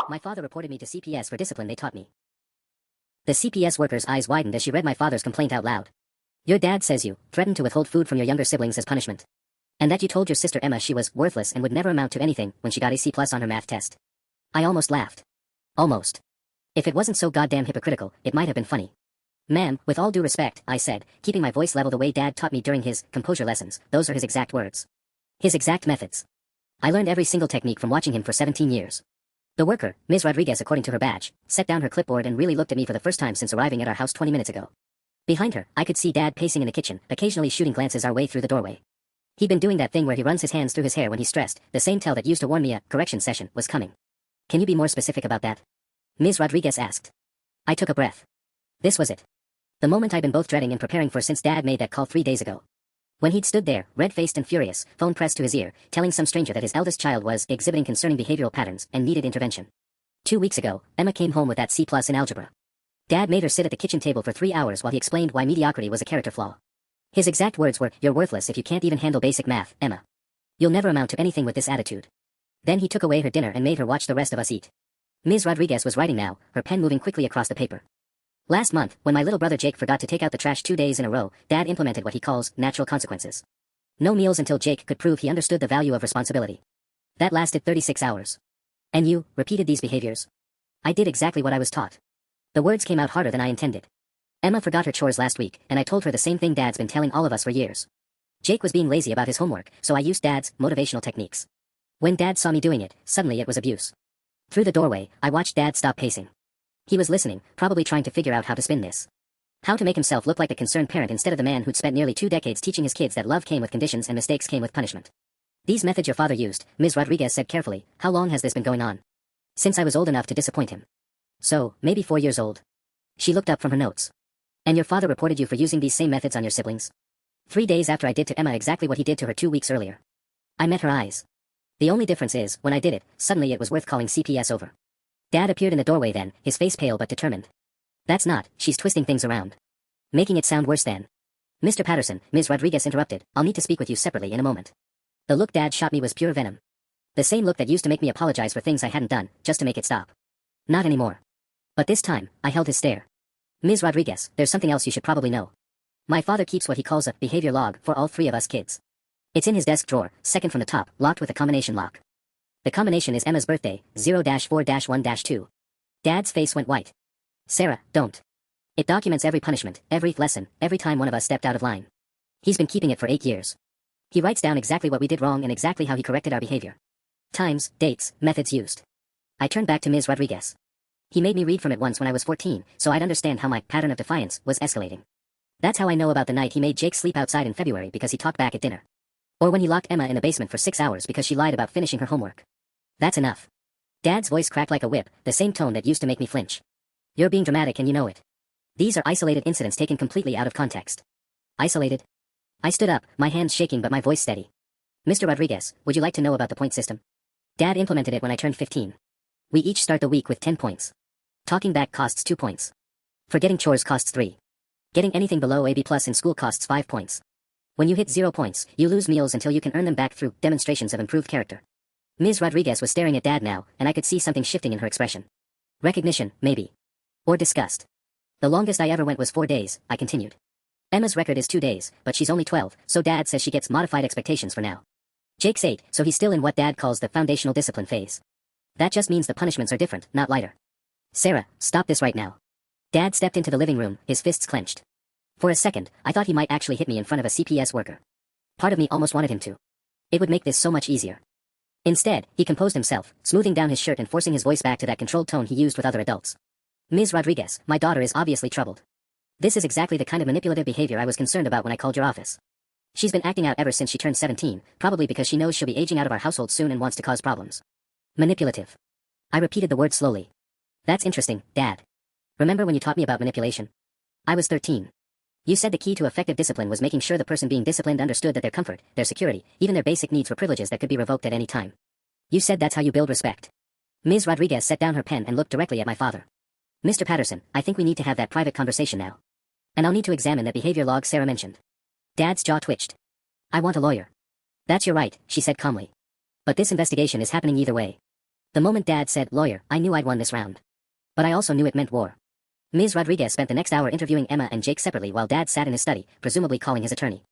My father reported me to CPS for discipline they taught me. The CPS worker's eyes widened as she read my father's complaint out loud. Your dad says you threatened to withhold food from your younger siblings as punishment. And that you told your sister Emma she was worthless and would never amount to anything when she got a C+ on her math test. I almost laughed. Almost. If it wasn't so goddamn hypocritical, it might have been funny. Ma'am, with all due respect, I said, keeping my voice level the way Dad taught me during his composure lessons. Those are his exact words. His exact methods. I learned every single technique from watching him for 17 years. The worker, Ms. Rodriguez according to her badge, set down her clipboard and really looked at me for the first time since arriving at our house 20 minutes ago. Behind her, I could see Dad pacing in the kitchen, occasionally shooting glances our way through the doorway. He'd been doing that thing where he runs his hands through his hair when he's stressed, the same tell that used to warn me a correction session was coming. Can you be more specific about that? Ms. Rodriguez asked. I took a breath. This was it. The moment I'd been both dreading and preparing for since Dad made that call 3 days ago. When he'd stood there, red-faced and furious, phone pressed to his ear, telling some stranger that his eldest child was exhibiting concerning behavioral patterns and needed intervention. 2 weeks ago, Emma came home with that C+ in algebra. Dad made her sit at the kitchen table for 3 hours while he explained why mediocrity was a character flaw. His exact words were, "You're worthless if you can't even handle basic math, Emma. You'll never amount to anything with this attitude." Then he took away her dinner and made her watch the rest of us eat. Ms. Rodriguez was writing now, her pen moving quickly across the paper. Last month, when my little brother Jake forgot to take out the trash 2 days in a row, Dad implemented what he calls natural consequences. No meals until Jake could prove he understood the value of responsibility. That lasted 36 hours. And you repeated these behaviors. I did exactly what I was taught. The words came out harder than I intended. Emma forgot her chores last week, and I told her the same thing Dad's been telling all of us for years. Jake was being lazy about his homework, so I used Dad's motivational techniques. When Dad saw me doing it, suddenly it was abuse. Through the doorway, I watched Dad stop pacing. He was listening, probably trying to figure out how to spin this. How to make himself look like the concerned parent instead of the man who'd spent nearly 2 decades teaching his kids that love came with conditions and mistakes came with punishment. These methods your father used, Ms. Rodriguez said carefully. How long has this been going on? Since I was old enough to disappoint him. So, maybe 4 years old. She looked up from her notes. And your father reported you for using these same methods on your siblings? 3 days after I did to Emma exactly what he did to her 2 weeks earlier. I met her eyes. The only difference is, when I did it, suddenly it was worth calling CPS over. Dad appeared in the doorway then, his face pale but determined. That's not, she's twisting things around. Making it sound worse than. Mr. Patterson, Ms. Rodriguez interrupted, I'll need to speak with you separately in a moment. The look Dad shot me was pure venom. The same look that used to make me apologize for things I hadn't done, just to make it stop. Not anymore. But this time, I held his stare. Ms. Rodriguez, there's something else you should probably know. My father keeps what he calls a behavior log for all 3 of us kids. It's in his desk drawer, second from the top, locked with a combination lock. The combination is Emma's birthday, 0-4-1-2. Dad's face went white. Sarah, don't. It documents every punishment, every lesson, every time one of us stepped out of line. He's been keeping it for 8 years. He writes down exactly what we did wrong and exactly how he corrected our behavior. Times, dates, methods used. I turned back to Ms. Rodriguez. He made me read from it once when I was 14, so I'd understand how my pattern of defiance was escalating. That's how I know about the night he made Jake sleep outside in February because he talked back at dinner. Or when he locked Emma in the basement for 6 hours because she lied about finishing her homework. That's enough. Dad's voice cracked like a whip, the same tone that used to make me flinch. You're being dramatic and you know it. These are isolated incidents taken completely out of context. Isolated? I stood up, my hands shaking but my voice steady. Mr. Rodriguez, would you like to know about the point system? Dad implemented it when I turned 15. We each start the week with 10 points. Talking back costs 2 points. Forgetting chores costs 3. Getting anything below a B+ in school costs 5 points. When you hit 0 points, you lose meals until you can earn them back through demonstrations of improved character. Ms. Rodriguez was staring at Dad now, and I could see something shifting in her expression. Recognition, maybe. Or disgust. The longest I ever went was 4 days, I continued. Emma's record is 2 days, but she's only 12, so Dad says she gets modified expectations for now. Jake's 8, so he's still in what Dad calls the foundational discipline phase. That just means the punishments are different, not lighter. Sarah, stop this right now. Dad stepped into the living room, his fists clenched. For a second, I thought he might actually hit me in front of a CPS worker. Part of me almost wanted him to. It would make this so much easier. Instead, he composed himself, smoothing down his shirt and forcing his voice back to that controlled tone he used with other adults. Ms. Rodriguez, my daughter is obviously troubled. This is exactly the kind of manipulative behavior I was concerned about when I called your office. She's been acting out ever since she turned 17, probably because she knows she'll be aging out of our household soon and wants to cause problems. Manipulative. I repeated the word slowly. That's interesting, Dad. Remember when you taught me about manipulation? I was 13. You said the key to effective discipline was making sure the person being disciplined understood that their comfort, their security, even their basic needs were privileges that could be revoked at any time. You said that's how you build respect. Ms. Rodriguez set down her pen and looked directly at my father. Mr. Patterson, I think we need to have that private conversation now. And I'll need to examine that behavior log Sarah mentioned. Dad's jaw twitched. I want a lawyer. That's your right, she said calmly. But this investigation is happening either way. The moment Dad said lawyer, I knew I'd won this round. But I also knew it meant war. Ms. Rodriguez spent the next hour interviewing Emma and Jake separately while Dad sat in his study, presumably calling his attorney.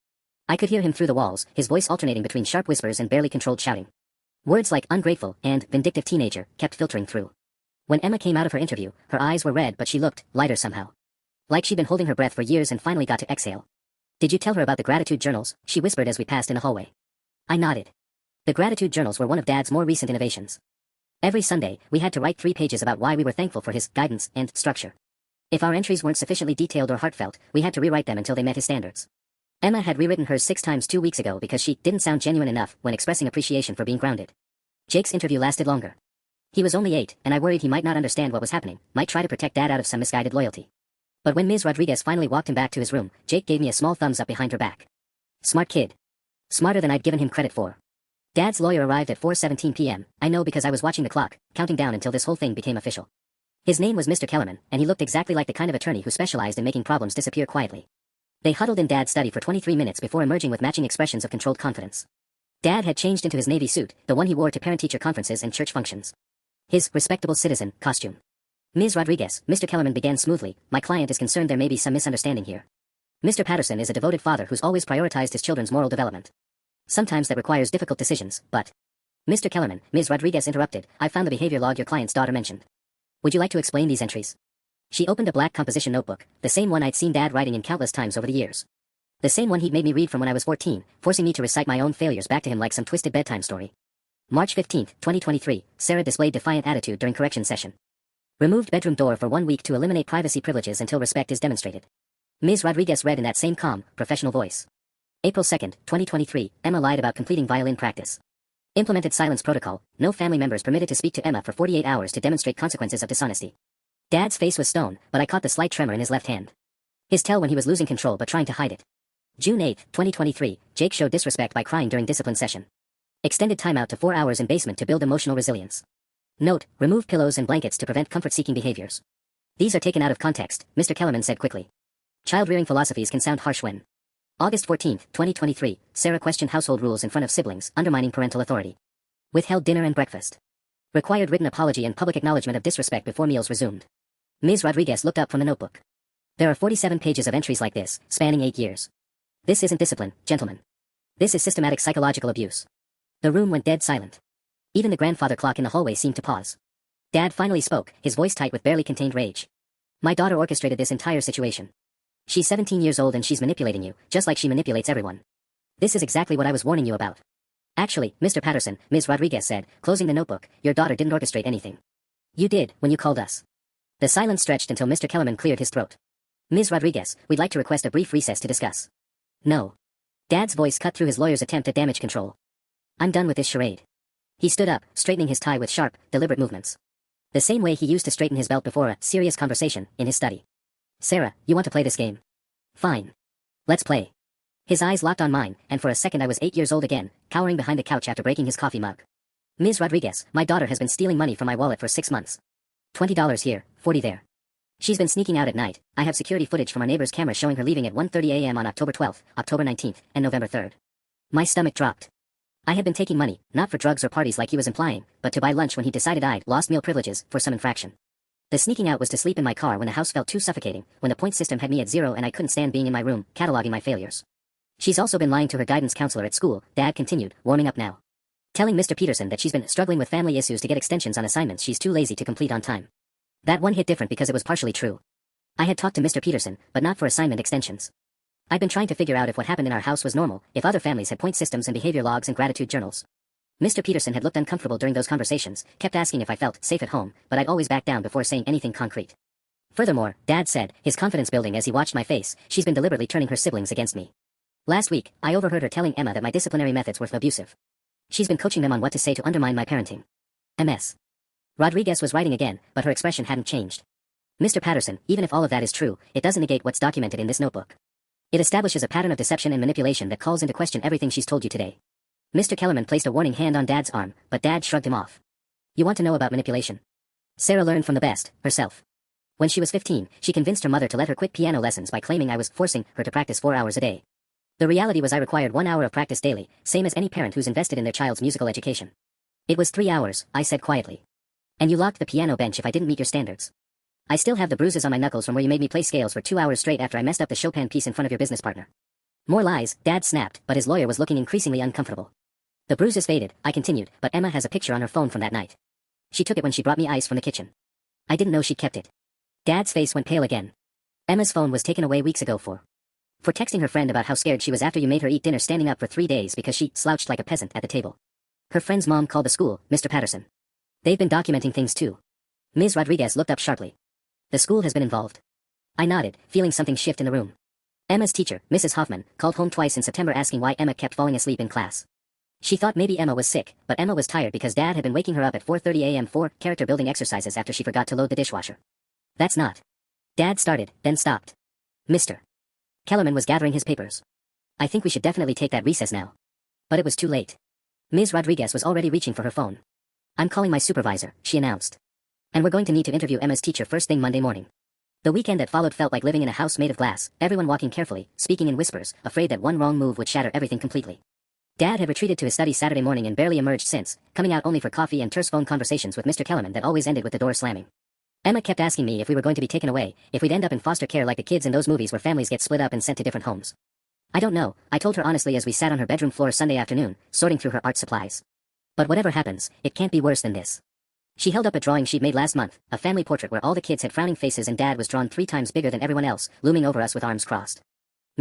I could hear him through the walls, his voice alternating between sharp whispers and barely controlled shouting. Words like ungrateful and vindictive teenager kept filtering through. When Emma came out of her interview, her eyes were red but she looked lighter somehow. Like she'd been holding her breath for years and finally got to exhale. Did you tell her about the gratitude journals? She whispered as we passed in the hallway. I nodded. The gratitude journals were one of Dad's more recent innovations. Every Sunday, we had to write 3 pages about why we were thankful for his guidance and structure. If our entries weren't sufficiently detailed or heartfelt, we had to rewrite them until they met his standards. Emma had rewritten hers 6 times 2 weeks ago because she didn't sound genuine enough when expressing appreciation for being grounded. Jake's interview lasted longer. He was only 8, and I worried he might not understand what was happening, might try to protect Dad out of some misguided loyalty. But when Ms. Rodriguez finally walked him back to his room, Jake gave me a small thumbs up behind her back. Smart kid. Smarter than I'd given him credit for. Dad's lawyer arrived at 4:17 p.m., I know because I was watching the clock, counting down until this whole thing became official. His name was Mr. Kellerman, and he looked exactly like the kind of attorney who specialized in making problems disappear quietly. They huddled in Dad's study for 23 minutes before emerging with matching expressions of controlled confidence. Dad had changed into his navy suit, the one he wore to parent-teacher conferences and church functions. His respectable citizen costume. Ms. Rodriguez, Mr. Kellerman began smoothly, my client is concerned there may be some misunderstanding here. Mr. Patterson is a devoted father who's always prioritized his children's moral development. Sometimes that requires difficult decisions, but... Mr. Kellerman, Ms. Rodriguez interrupted, I found the behavior log your client's daughter mentioned. Would you like to explain these entries? She opened a black composition notebook, the same one I'd seen Dad writing in countless times over the years. The same one he'd made me read from when I was 14, forcing me to recite my own failures back to him like some twisted bedtime story. March 15, 2023, Sarah displayed defiant attitude during correction session. Removed bedroom door for 1 week to eliminate privacy privileges until respect is demonstrated. Ms. Rodriguez read in that same calm, professional voice. April 2, 2023, Emma lied about completing violin practice. Implemented silence protocol, no family members permitted to speak to Emma for 48 hours to demonstrate consequences of dishonesty. Dad's face was stone, but I caught the slight tremor in his left hand. His tell when he was losing control but trying to hide it. June 8, 2023, Jake showed disrespect by crying during discipline session. Extended timeout to 4 hours in basement to build emotional resilience. Note, remove pillows and blankets to prevent comfort-seeking behaviors. These are taken out of context, Mr. Kellerman said quickly. Child-rearing philosophies can sound harsh when... August 14, 2023, Sarah questioned household rules in front of siblings, undermining parental authority. Withheld dinner and breakfast. Required written apology and public acknowledgement of disrespect before meals resumed. Ms. Rodriguez looked up from the notebook. There are 47 pages of entries like this, spanning 8 years. This isn't discipline, gentlemen. This is systematic psychological abuse. The room went dead silent. Even the grandfather clock in the hallway seemed to pause. Dad finally spoke, his voice tight with barely contained rage. My daughter orchestrated this entire situation. She's 17 years old and she's manipulating you, just like she manipulates everyone. This is exactly what I was warning you about. Actually, Mr. Patterson, Ms. Rodriguez said, closing the notebook, your daughter didn't orchestrate anything. You did, when you called us. The silence stretched until Mr. Kellerman cleared his throat. Ms. Rodriguez, we'd like to request a brief recess to discuss. No. Dad's voice cut through his lawyer's attempt at damage control. I'm done with this charade. He stood up, straightening his tie with sharp, deliberate movements. The same way he used to straighten his belt before a serious conversation in his study. Sarah, you want to play this game? Fine. Let's play. His eyes locked on mine, and for a second I was 8 years old again, cowering behind the couch after breaking his coffee mug. Ms. Rodriguez, my daughter has been stealing money from my wallet for 6 months. $20 here, 40 there. She's been sneaking out at night. I have security footage from our neighbor's camera showing her leaving at 1:30 a.m. on October 12th, October 19th, and November 3rd. My stomach dropped. I had been taking money, not for drugs or parties like he was implying, but to buy lunch when he decided I'd lost meal privileges for some infraction. The sneaking out was to sleep in my car when the house felt too suffocating, when the point system had me at 0 and I couldn't stand being in my room, cataloging my failures. She's also been lying to her guidance counselor at school, Dad continued, warming up now. Telling Mr. Peterson that she's been struggling with family issues to get extensions on assignments she's too lazy to complete on time. That one hit different because it was partially true. I had talked to Mr. Peterson, but not for assignment extensions. I'd been trying to figure out if what happened in our house was normal, if other families had point systems and behavior logs and gratitude journals. Mr. Peterson had looked uncomfortable during those conversations, kept asking if I felt safe at home, but I'd always back down before saying anything concrete. Furthermore, Dad said, his confidence building as he watched my face, she's been deliberately turning her siblings against me. Last week, I overheard her telling Emma that my disciplinary methods were abusive. She's been coaching them on what to say to undermine my parenting. MS. Rodriguez was writing again, but her expression hadn't changed. Mr. Patterson, even if all of that is true, it doesn't negate what's documented in this notebook. It establishes a pattern of deception and manipulation that calls into question everything she's told you today. Mr. Kellerman placed a warning hand on Dad's arm, but Dad shrugged him off. You want to know about manipulation? Sarah learned from the best, herself. When she was 15, she convinced her mother to let her quit piano lessons by claiming I was forcing her to practice 4 hours a day. The reality was I required 1 hour of practice daily, same as any parent who's invested in their child's musical education. It was 3 hours, I said quietly. And you locked the piano bench if I didn't meet your standards. I still have the bruises on my knuckles from where you made me play scales for 2 hours straight after I messed up the Chopin piece in front of your business partner. More lies, Dad snapped, but his lawyer was looking increasingly uncomfortable. The bruises faded, I continued, but Emma has a picture on her phone from that night. She took it when she brought me ice from the kitchen. I didn't know she'd kept it. Dad's face went pale again. Emma's phone was taken away weeks ago for texting her friend about how scared she was after you made her eat dinner standing up for 3 days because she slouched like a peasant at the table. Her friend's mom called the school, Mr. Patterson. They've been documenting things too. Ms. Rodriguez looked up sharply. The school has been involved. I nodded, feeling something shift in the room. Emma's teacher, Mrs. Hoffman, called home twice in September asking why Emma kept falling asleep in class. She thought maybe Emma was sick, but Emma was tired because Dad had been waking her up at 4:30 a.m. for character-building exercises after she forgot to load the dishwasher. That's not. Dad started, then stopped. Mr. Kellerman was gathering his papers. I think we should definitely take that recess now. But it was too late. Ms. Rodriguez was already reaching for her phone. I'm calling my supervisor, she announced. And we're going to need to interview Emma's teacher first thing Monday morning. The weekend that followed felt like living in a house made of glass, everyone walking carefully, speaking in whispers, afraid that one wrong move would shatter everything completely. Dad had retreated to his study Saturday morning and barely emerged since, coming out only for coffee and terse phone conversations with Mr. Kellerman that always ended with the door slamming. Emma kept asking me if we were going to be taken away, if we'd end up in foster care like the kids in those movies where families get split up and sent to different homes. I don't know, I told her honestly as we sat on her bedroom floor Sunday afternoon, sorting through her art supplies. But whatever happens, it can't be worse than this. She held up a drawing she'd made last month, a family portrait where all the kids had frowning faces and Dad was drawn 3 times bigger than everyone else, looming over us with arms crossed.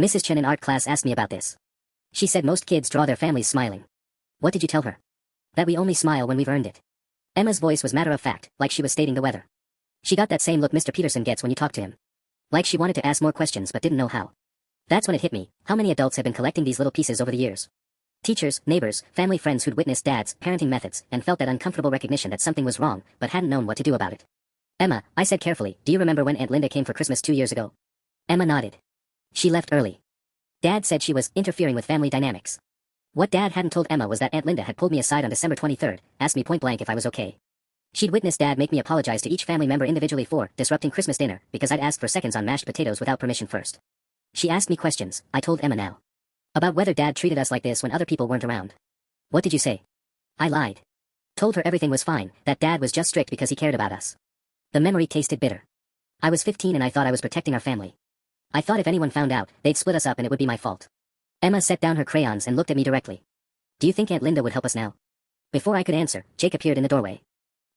Mrs. Chen in art class asked me about this. She said most kids draw their families smiling. What did you tell her? That we only smile when we've earned it. Emma's voice was matter of fact, like she was stating the weather. She got that same look Mr. Peterson gets when you talk to him. Like she wanted to ask more questions but didn't know how. That's when it hit me, how many adults have been collecting these little pieces over the years. Teachers, neighbors, family friends who'd witnessed Dad's parenting methods and felt that uncomfortable recognition that something was wrong, but hadn't known what to do about it. Emma, I said carefully, do you remember when Aunt Linda came for Christmas 2 years ago? Emma nodded. She left early. Dad said she was interfering with family dynamics. What Dad hadn't told Emma was that Aunt Linda had pulled me aside on December 23rd, asked me point blank if I was okay. She'd witnessed Dad make me apologize to each family member individually for disrupting Christmas dinner because I'd asked for seconds on mashed potatoes without permission first. She asked me questions, I told Emma now. About whether Dad treated us like this when other people weren't around. What did you say? I lied. Told her everything was fine, that Dad was just strict because he cared about us. The memory tasted bitter. I was 15 and I thought I was protecting our family. I thought if anyone found out, they'd split us up and it would be my fault. Emma set down her crayons and looked at me directly. Do you think Aunt Linda would help us now? Before I could answer, Jake appeared in the doorway.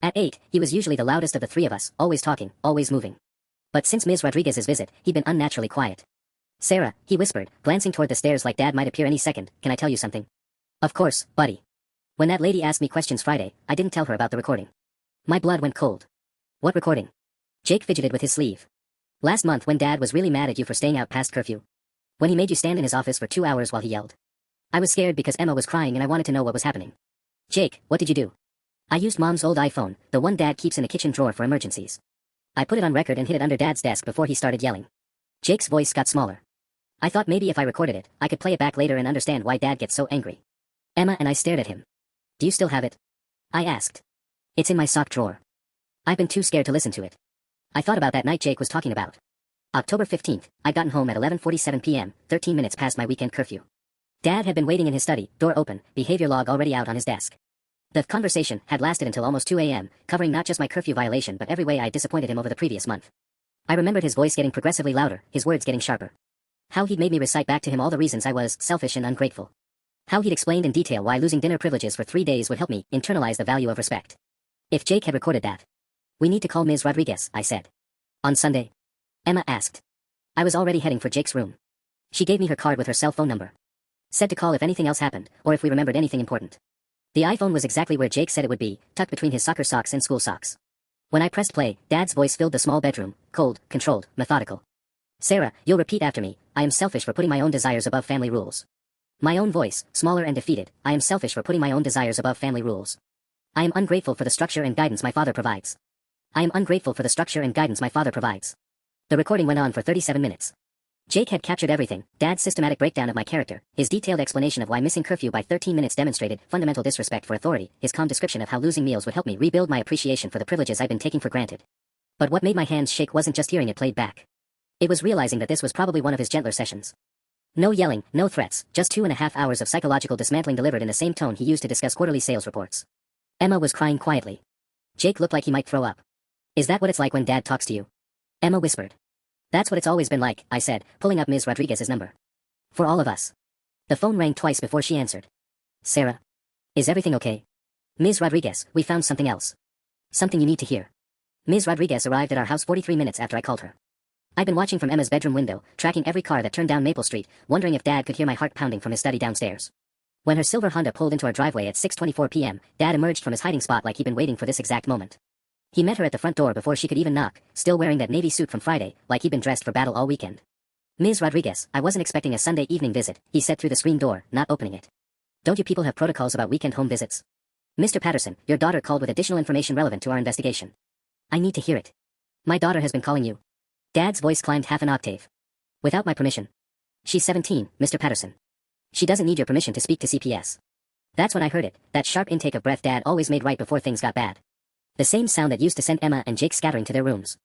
At 8, he was usually the loudest of the 3 of us, always talking, always moving. But since Ms. Rodriguez's visit, he'd been unnaturally quiet. Sarah, he whispered, glancing toward the stairs like Dad might appear any second, can I tell you something? Of course, buddy. When that lady asked me questions Friday, I didn't tell her about the recording. My blood went cold. What recording? Jake fidgeted with his sleeve. Last month when Dad was really mad at you for staying out past curfew. When he made you stand in his office for 2 hours while he yelled. I was scared because Emma was crying and I wanted to know what was happening. Jake, what did you do? I used Mom's old iPhone, the one Dad keeps in a kitchen drawer for emergencies. I put it on record and hid it under Dad's desk before he started yelling. Jake's voice got smaller. I thought maybe if I recorded it, I could play it back later and understand why Dad gets so angry. Emma and I stared at him. Do you still have it? I asked. It's in my sock drawer. I've been too scared to listen to it. I thought about that night Jake was talking about. October 15th, I'd gotten home at 11:47 p.m., 13 minutes past my weekend curfew. Dad had been waiting in his study, door open, behavior log already out on his desk. The conversation had lasted until almost 2 a.m., covering not just my curfew violation but every way I'd disappointed him over the previous month. I remembered his voice getting progressively louder, his words getting sharper. How he'd made me recite back to him all the reasons I was selfish and ungrateful. How he'd explained in detail why losing dinner privileges for 3 days would help me internalize the value of respect. If Jake had recorded that. We need to call Ms. Rodriguez, I said. On Sunday? Emma asked. I was already heading for Jake's room. She gave me her card with her cell phone number. Said to call if anything else happened, or if we remembered anything important. The iPhone was exactly where Jake said it would be, tucked between his soccer socks and school socks. When I pressed play, Dad's voice filled the small bedroom, cold, controlled, methodical. Sarah, you'll repeat after me, I am selfish for putting my own desires above family rules. My own voice, smaller and defeated, I am selfish for putting my own desires above family rules. I am ungrateful for the structure and guidance my father provides. I am ungrateful for the structure and guidance my father provides. The recording went on for 37 minutes. Jake had captured everything, Dad's systematic breakdown of my character, his detailed explanation of why missing curfew by 13 minutes demonstrated fundamental disrespect for authority, his calm description of how losing meals would help me rebuild my appreciation for the privileges I'd been taking for granted. But what made my hands shake wasn't just hearing it played back. It was realizing that this was probably one of his gentler sessions. No yelling, no threats, just 2.5 hours of psychological dismantling delivered in the same tone he used to discuss quarterly sales reports. Emma was crying quietly. Jake looked like he might throw up. Is that what it's like when Dad talks to you? Emma whispered. That's what it's always been like, I said, pulling up Ms. Rodriguez's number. For all of us. The phone rang twice before she answered. Sarah. Is everything okay? Ms. Rodriguez, we found something else. Something you need to hear. Ms. Rodriguez arrived at our house 43 minutes after I called her. I'd been watching from Emma's bedroom window, tracking every car that turned down Maple Street, wondering if Dad could hear my heart pounding from his study downstairs. When her silver Honda pulled into our driveway at 6:24 p.m., Dad emerged from his hiding spot like he'd been waiting for this exact moment. He met her at the front door before she could even knock, still wearing that navy suit from Friday, like he'd been dressed for battle all weekend. Ms. Rodriguez, I wasn't expecting a Sunday evening visit, he said through the screen door, not opening it. Don't you people have protocols about weekend home visits? Mr. Patterson, your daughter called with additional information relevant to our investigation. I need to hear it. My daughter has been calling you. Dad's voice climbed half an octave. Without my permission. She's 17, Mr. Patterson. She doesn't need your permission to speak to CPS. That's when I heard it, that sharp intake of breath Dad always made right before things got bad. The same sound that used to send Emma and Jake scattering to their rooms.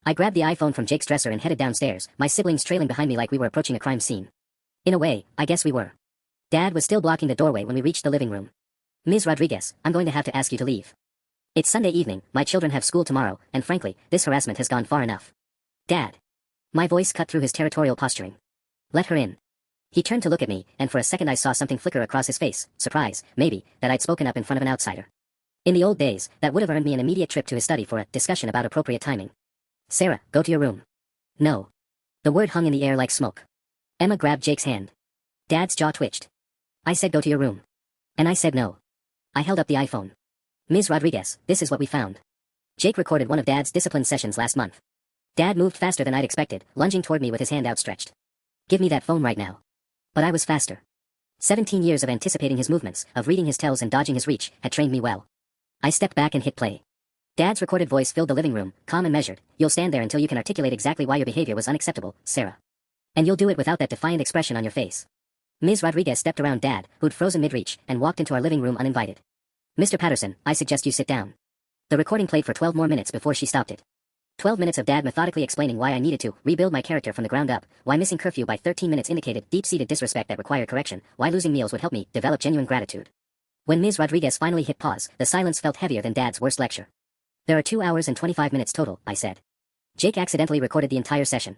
I grabbed the iPhone from Jake's dresser and headed downstairs, my siblings trailing behind me like we were approaching a crime scene. In a way, I guess we were. Dad was still blocking the doorway when we reached the living room. Ms. Rodriguez, I'm going to have to ask you to leave. It's Sunday evening, my children have school tomorrow, and frankly, this harassment has gone far enough. Dad. My voice cut through his territorial posturing. Let her in. He turned to look at me, and for a second I saw something flicker across his face, surprise, maybe, that I'd spoken up in front of an outsider. In the old days, that would have earned me an immediate trip to his study for a discussion about appropriate timing. Sarah, go to your room. No. The word hung in the air like smoke. Emma grabbed Jake's hand. Dad's jaw twitched. I said go to your room. And I said no. I held up the iPhone. Ms. Rodriguez, this is what we found. Jake recorded one of Dad's discipline sessions last month. Dad moved faster than I'd expected, lunging toward me with his hand outstretched. Give me that phone right now. But I was faster. 17 years of anticipating his movements, of reading his tells and dodging his reach, had trained me well. I stepped back and hit play. Dad's recorded voice filled the living room, calm and measured. You'll stand there until you can articulate exactly why your behavior was unacceptable, Sarah. And you'll do it without that defiant expression on your face. Ms. Rodriguez stepped around Dad, who'd frozen mid-reach, and walked into our living room uninvited. Mr. Patterson, I suggest you sit down. The recording played for 12 more minutes before she stopped it. 12 minutes of Dad methodically explaining why I needed to rebuild my character from the ground up, why missing curfew by 13 minutes indicated deep-seated disrespect that required correction, why losing meals would help me develop genuine gratitude. When Ms. Rodriguez finally hit pause, the silence felt heavier than Dad's worst lecture. There are 2 hours and 25 minutes total, I said. Jake accidentally recorded the entire session.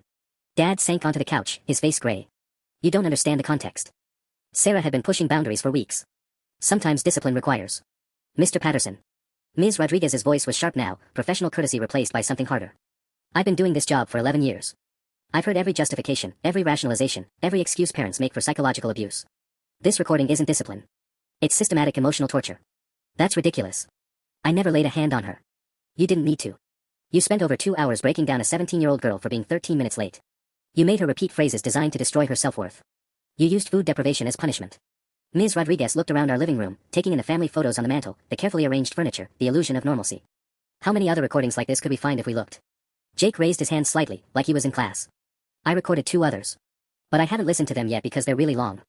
Dad sank onto the couch, his face gray. You don't understand the context. Sarah had been pushing boundaries for weeks. Sometimes discipline requires. Mr. Patterson. Ms. Rodriguez's voice was sharp now, professional courtesy replaced by something harder. I've been doing this job for 11 years. I've heard every justification, every rationalization, every excuse parents make for psychological abuse. This recording isn't discipline. It's systematic emotional torture. That's ridiculous. I never laid a hand on her. You didn't need to. You spent over 2 hours breaking down a 17-year-old girl for being 13 minutes late. You made her repeat phrases designed to destroy her self-worth. You used food deprivation as punishment. Ms. Rodriguez looked around our living room, taking in the family photos on the mantel, the carefully arranged furniture, the illusion of normalcy. How many other recordings like this could we find if we looked? Jake raised his hand slightly, like he was in class. I recorded 2 others. But I haven't listened to them yet because they're really long.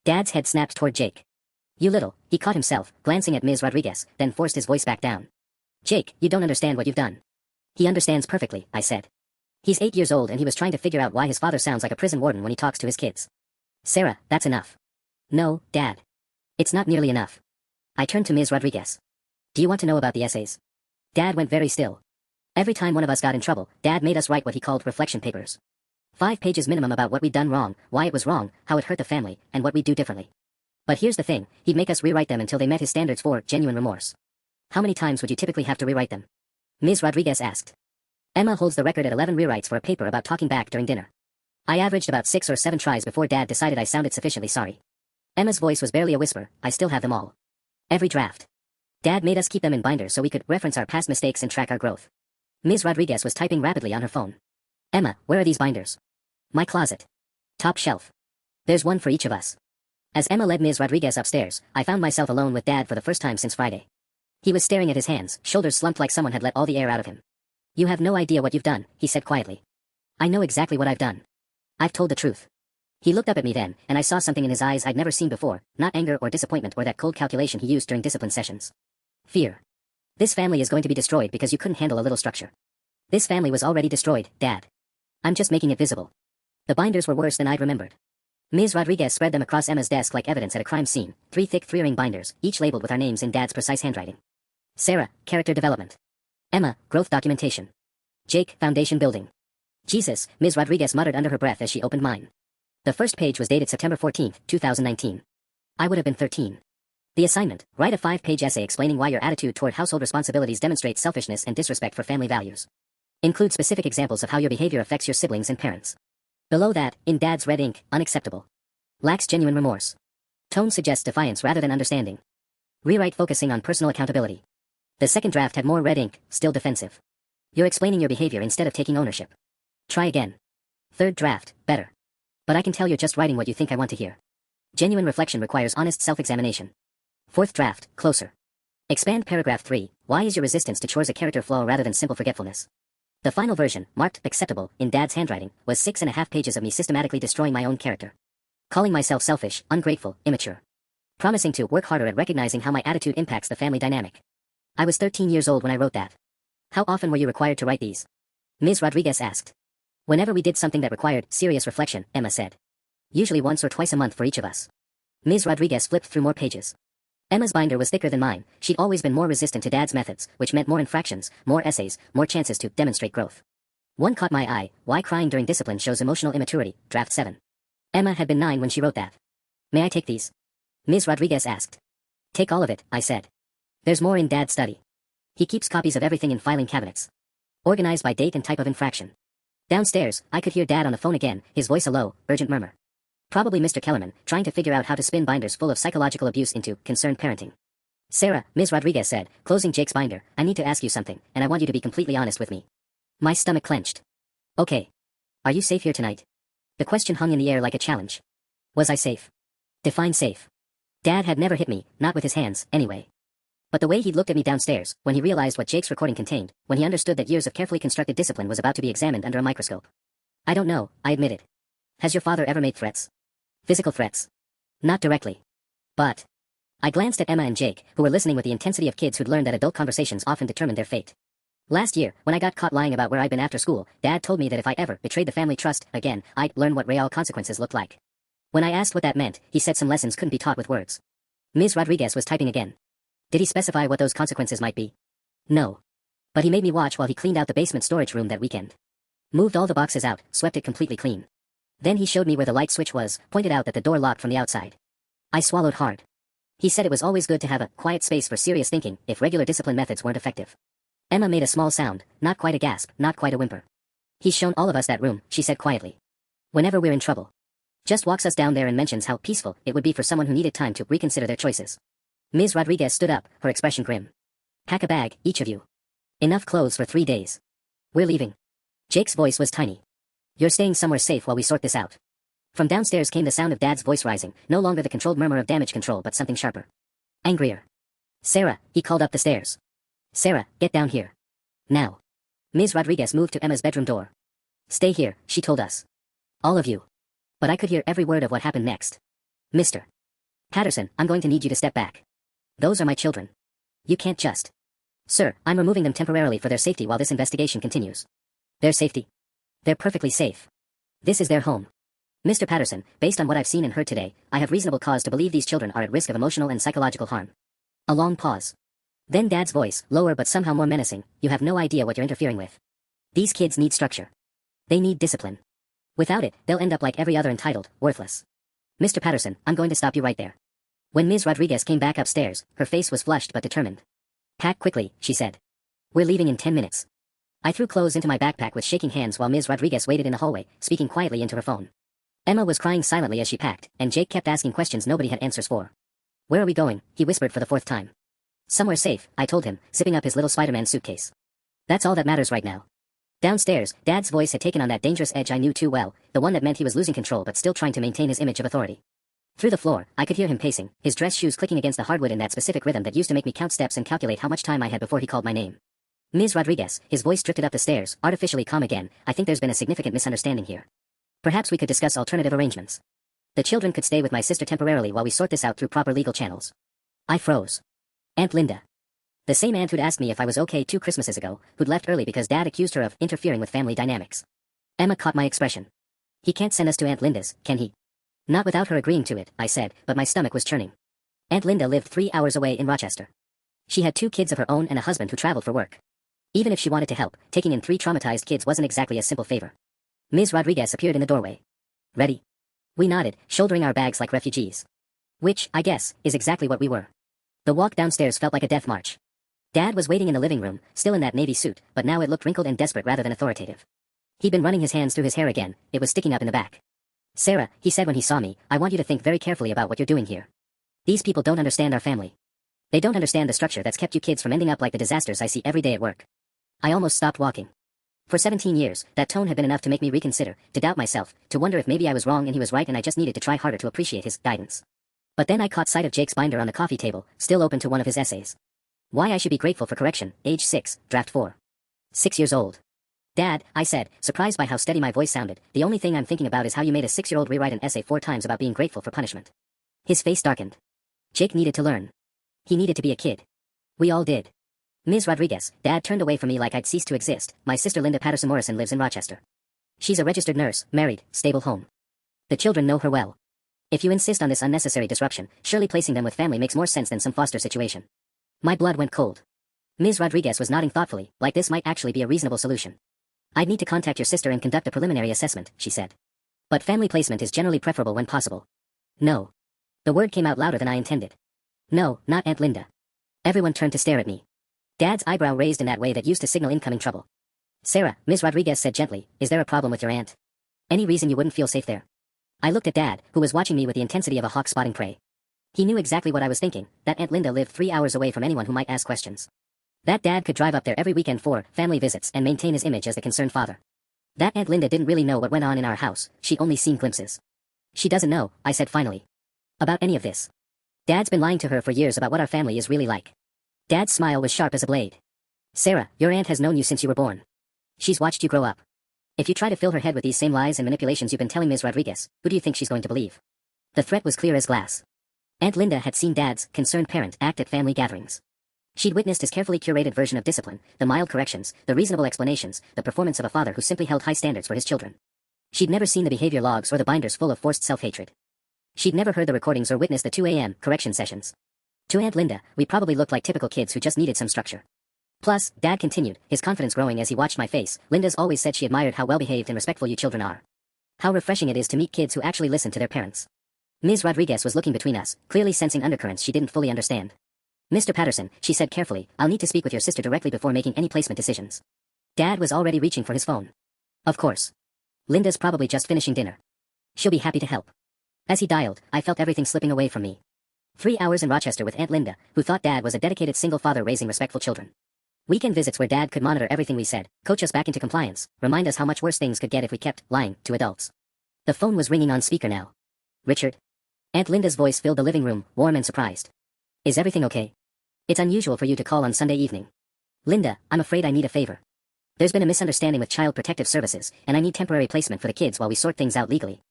Dad's head snapped toward Jake. You little, he caught himself, glancing at Ms. Rodriguez, then forced his voice back down. Jake, you don't understand what you've done. He understands perfectly, I said. He's 8 years old and he was trying to figure out why his father sounds like a prison warden when he talks to his kids. Sarah, that's enough. No, Dad. It's not nearly enough. I turned to Ms. Rodriguez. Do you want to know about the essays? Dad went very still. Every time one of us got in trouble, Dad made us write what he called reflection papers. 5 pages minimum about what we'd done wrong, why it was wrong, how it hurt the family, and what we'd do differently. But here's the thing, he'd make us rewrite them until they met his standards for genuine remorse. How many times would you typically have to rewrite them? Ms. Rodriguez asked. Emma holds the record at 11 rewrites for a paper about talking back during dinner. I averaged about 6 or 7 tries before Dad decided I sounded sufficiently sorry. Emma's voice was barely a whisper, I still have them all. Every draft. Dad made us keep them in binders so we could reference our past mistakes and track our growth. Ms. Rodriguez was typing rapidly on her phone. Emma, where are these binders? My closet. Top shelf. There's one for each of us. As Emma led Ms. Rodriguez upstairs, I found myself alone with Dad for the first time since Friday. He was staring at his hands, shoulders slumped like someone had let all the air out of him. You have no idea what you've done, he said quietly. I know exactly what I've done. I've told the truth. He looked up at me then, and I saw something in his eyes I'd never seen before, not anger or disappointment or that cold calculation he used during discipline sessions. Fear. This family is going to be destroyed because you couldn't handle a little structure. This family was already destroyed, Dad. I'm just making it visible. The binders were worse than I'd remembered. Ms. Rodriguez spread them across Emma's desk like evidence at a crime scene, 3 thick 3-ring binders, each labeled with our names in Dad's precise handwriting. Sarah, character development. Emma, growth documentation. Jake, foundation building. Jesus, Ms. Rodriguez muttered under her breath as she opened mine. The first page was dated September 14, 2019. I would have been 13. The assignment, write a 5-page essay explaining why your attitude toward household responsibilities demonstrates selfishness and disrespect for family values. Include specific examples of how your behavior affects your siblings and parents. Below that, in dad's red ink, unacceptable. Lacks genuine remorse. Tone suggests defiance rather than understanding. Rewrite focusing on personal accountability. The second draft had more red ink, still defensive. You're explaining your behavior instead of taking ownership. Try again. Third draft, better. But I can tell you're just writing what you think I want to hear. Genuine reflection requires honest self-examination. Fourth draft, closer. Expand paragraph 3, why is your resistance to chores a character flaw rather than simple forgetfulness? The final version, marked acceptable, in dad's handwriting, was 6.5 pages of me systematically destroying my own character. Calling myself selfish, ungrateful, immature. Promising to work harder at recognizing how my attitude impacts the family dynamic. I was 13 years old when I wrote that. How often were you required to write these? Ms. Rodriguez asked. Whenever we did something that required serious reflection, Emma said. Usually once or twice a month for each of us. Ms. Rodriguez flipped through more pages. Emma's binder was thicker than mine. She'd always been more resistant to dad's methods, which meant more infractions, more essays, more chances to demonstrate growth. One caught my eye, why crying during discipline shows emotional immaturity, draft 7. Emma had been 9 when she wrote that. May I take these? Ms. Rodriguez asked. Take all of it, I said. There's more in dad's study. He keeps copies of everything in filing cabinets. Organized by date and type of infraction. Downstairs, I could hear dad on the phone again, his voice a low, urgent murmur. Probably Mr. Kellerman, trying to figure out how to spin binders full of psychological abuse into concerned parenting. Sarah, Ms. Rodriguez said, closing Jake's binder, I need to ask you something, and I want you to be completely honest with me. My stomach clenched. Okay. Are you safe here tonight? The question hung in the air like a challenge. Was I safe? Define safe. Dad had never hit me, not with his hands, anyway. But the way he'd looked at me downstairs, when he realized what Jake's recording contained, when he understood that years of carefully constructed discipline was about to be examined under a microscope. I don't know, I admitted. Has your father ever made threats? Physical threats? Not directly. But. I glanced at Emma and Jake, who were listening with the intensity of kids who'd learned that adult conversations often determine their fate. Last year, when I got caught lying about where I'd been after school, Dad told me that if I ever betrayed the family trust again, I'd learn what real consequences looked like. When I asked what that meant, he said some lessons couldn't be taught with words. Ms. Rodriguez was typing again. Did he specify what those consequences might be? No. But he made me watch while he cleaned out the basement storage room that weekend. Moved all the boxes out, swept it completely clean. Then he showed me where the light switch was, pointed out that the door locked from the outside. I swallowed hard. He said it was always good to have a quiet space for serious thinking if regular discipline methods weren't effective. Emma made a small sound, not quite a gasp, not quite a whimper. He's shown all of us that room, she said quietly. Whenever we're in trouble. Just walks us down there and mentions how peaceful it would be for someone who needed time to reconsider their choices. Ms. Rodriguez stood up, her expression grim. Pack a bag, each of you. Enough clothes for 3 days. We're leaving. Jake's voice was tiny. You're staying somewhere safe while we sort this out. From downstairs came the sound of Dad's voice rising, no longer the controlled murmur of damage control but something sharper. Angrier. Sarah, he called up the stairs. Sarah, get down here. Now. Ms. Rodriguez moved to Emma's bedroom door. Stay here, she told us. All of you. But I could hear every word of what happened next. Mr. Patterson, I'm going to need you to step back. Those are my children. You can't just. Sir, I'm removing them temporarily for their safety while this investigation continues. Their safety? They're perfectly safe. This is their home. Mr. Patterson, based on what I've seen and heard today, I have reasonable cause to believe these children are at risk of emotional and psychological harm. A long pause. Then Dad's voice, lower but somehow more menacing, you have no idea what you're interfering with. These kids need structure. They need discipline. Without it, they'll end up like every other entitled, worthless. Mr. Patterson, I'm going to stop you right there. When Ms. Rodriguez came back upstairs, her face was flushed but determined. Pack quickly, she said. We're leaving in 10 minutes. I threw clothes into my backpack with shaking hands while Ms. Rodriguez waited in the hallway, speaking quietly into her phone. Emma was crying silently as she packed, and Jake kept asking questions nobody had answers for. Where are we going? He whispered for the 4th time. Somewhere safe, I told him, zipping up his little Spider-Man suitcase. That's all that matters right now. Downstairs, Dad's voice had taken on that dangerous edge I knew too well, the one that meant he was losing control but still trying to maintain his image of authority. Through the floor, I could hear him pacing, his dress shoes clicking against the hardwood in that specific rhythm that used to make me count steps and calculate how much time I had before he called my name. Ms. Rodriguez, his voice drifted up the stairs, artificially calm again. I think there's been a significant misunderstanding here. Perhaps we could discuss alternative arrangements. The children could stay with my sister temporarily while we sort this out through proper legal channels. I froze. Aunt Linda. The same aunt who'd asked me if I was okay 2 Christmases ago, who'd left early because Dad accused her of interfering with family dynamics. Emma caught my expression. He can't send us to Aunt Linda's, can he? Not without her agreeing to it, I said, but my stomach was churning. Aunt Linda lived 3 hours away in Rochester. She had 2 kids of her own and a husband who traveled for work. Even if she wanted to help, taking in 3 traumatized kids wasn't exactly a simple favor. Ms. Rodriguez appeared in the doorway. Ready? We nodded, shouldering our bags like refugees. Which, I guess, is exactly what we were. The walk downstairs felt like a death march. Dad was waiting in the living room, still in that navy suit, but now it looked wrinkled and desperate rather than authoritative. He'd been running his hands through his hair again, it was sticking up in the back. Sarah, he said when he saw me, I want you to think very carefully about what you're doing here. These people don't understand our family. They don't understand the structure that's kept you kids from ending up like the disasters I see every day at work. I almost stopped walking. For 17 years, that tone had been enough to make me reconsider, to doubt myself, to wonder if maybe I was wrong and he was right and I just needed to try harder to appreciate his guidance. But then I caught sight of Jake's binder on the coffee table, still open to one of his essays. Why I should be grateful for correction, age 6, draft 4. 6 years old. Dad, I said, surprised by how steady my voice sounded, the only thing I'm thinking about is how you made a 6-year-old rewrite an essay 4 times about being grateful for punishment. His face darkened. Jake needed to learn. He needed to be a kid. We all did. Ms. Rodriguez, Dad turned away from me like I'd ceased to exist. My sister Linda Patterson Morrison lives in Rochester. She's a registered nurse, married, stable home. The children know her well. If you insist on this unnecessary disruption, surely placing them with family makes more sense than some foster situation. My blood went cold. Ms. Rodriguez was nodding thoughtfully, like this might actually be a reasonable solution. I'd need to contact your sister and conduct a preliminary assessment, she said. But family placement is generally preferable when possible. No. The word came out louder than I intended. No, not Aunt Linda. Everyone turned to stare at me. Dad's eyebrow raised in that way that used to signal incoming trouble. Sarah, Ms. Rodriguez said gently, is there a problem with your aunt? Any reason you wouldn't feel safe there? I looked at Dad, who was watching me with the intensity of a hawk spotting prey. He knew exactly what I was thinking, that Aunt Linda lived 3 hours away from anyone who might ask questions. That Dad could drive up there every weekend for family visits and maintain his image as the concerned father. That Aunt Linda didn't really know what went on in our house, she'd only seen glimpses. She doesn't know, I said finally. About any of this. Dad's been lying to her for years about what our family is really like. Dad's smile was sharp as a blade. Sarah, your aunt has known you since you were born. She's watched you grow up. If you try to fill her head with these same lies and manipulations you've been telling Ms. Rodriguez, who do you think she's going to believe? The threat was clear as glass. Aunt Linda had seen Dad's concerned parent act at family gatherings. She'd witnessed his carefully curated version of discipline, the mild corrections, the reasonable explanations, the performance of a father who simply held high standards for his children. She'd never seen the behavior logs or the binders full of forced self-hatred. She'd never heard the recordings or witnessed the 2 a.m. correction sessions. To Aunt Linda, we probably looked like typical kids who just needed some structure. Plus, Dad continued, his confidence growing as he watched my face, Linda's always said she admired how well-behaved and respectful you children are. How refreshing it is to meet kids who actually listen to their parents. Ms. Rodriguez was looking between us, clearly sensing undercurrents she didn't fully understand. Mr. Patterson, she said carefully, I'll need to speak with your sister directly before making any placement decisions. Dad was already reaching for his phone. Of course. Linda's probably just finishing dinner. She'll be happy to help. As he dialed, I felt everything slipping away from me. 3 hours in Rochester with Aunt Linda, who thought Dad was a dedicated single father raising respectful children. Weekend visits where Dad could monitor everything we said, coach us back into compliance, remind us how much worse things could get if we kept lying to adults. The phone was ringing on speaker now. Richard? Aunt Linda's voice filled the living room, warm and surprised. Is everything okay? It's unusual for you to call on Sunday evening. Linda, I'm afraid I need a favor. There's been a misunderstanding with Child Protective Services, and I need temporary placement for the kids while we sort things out legally.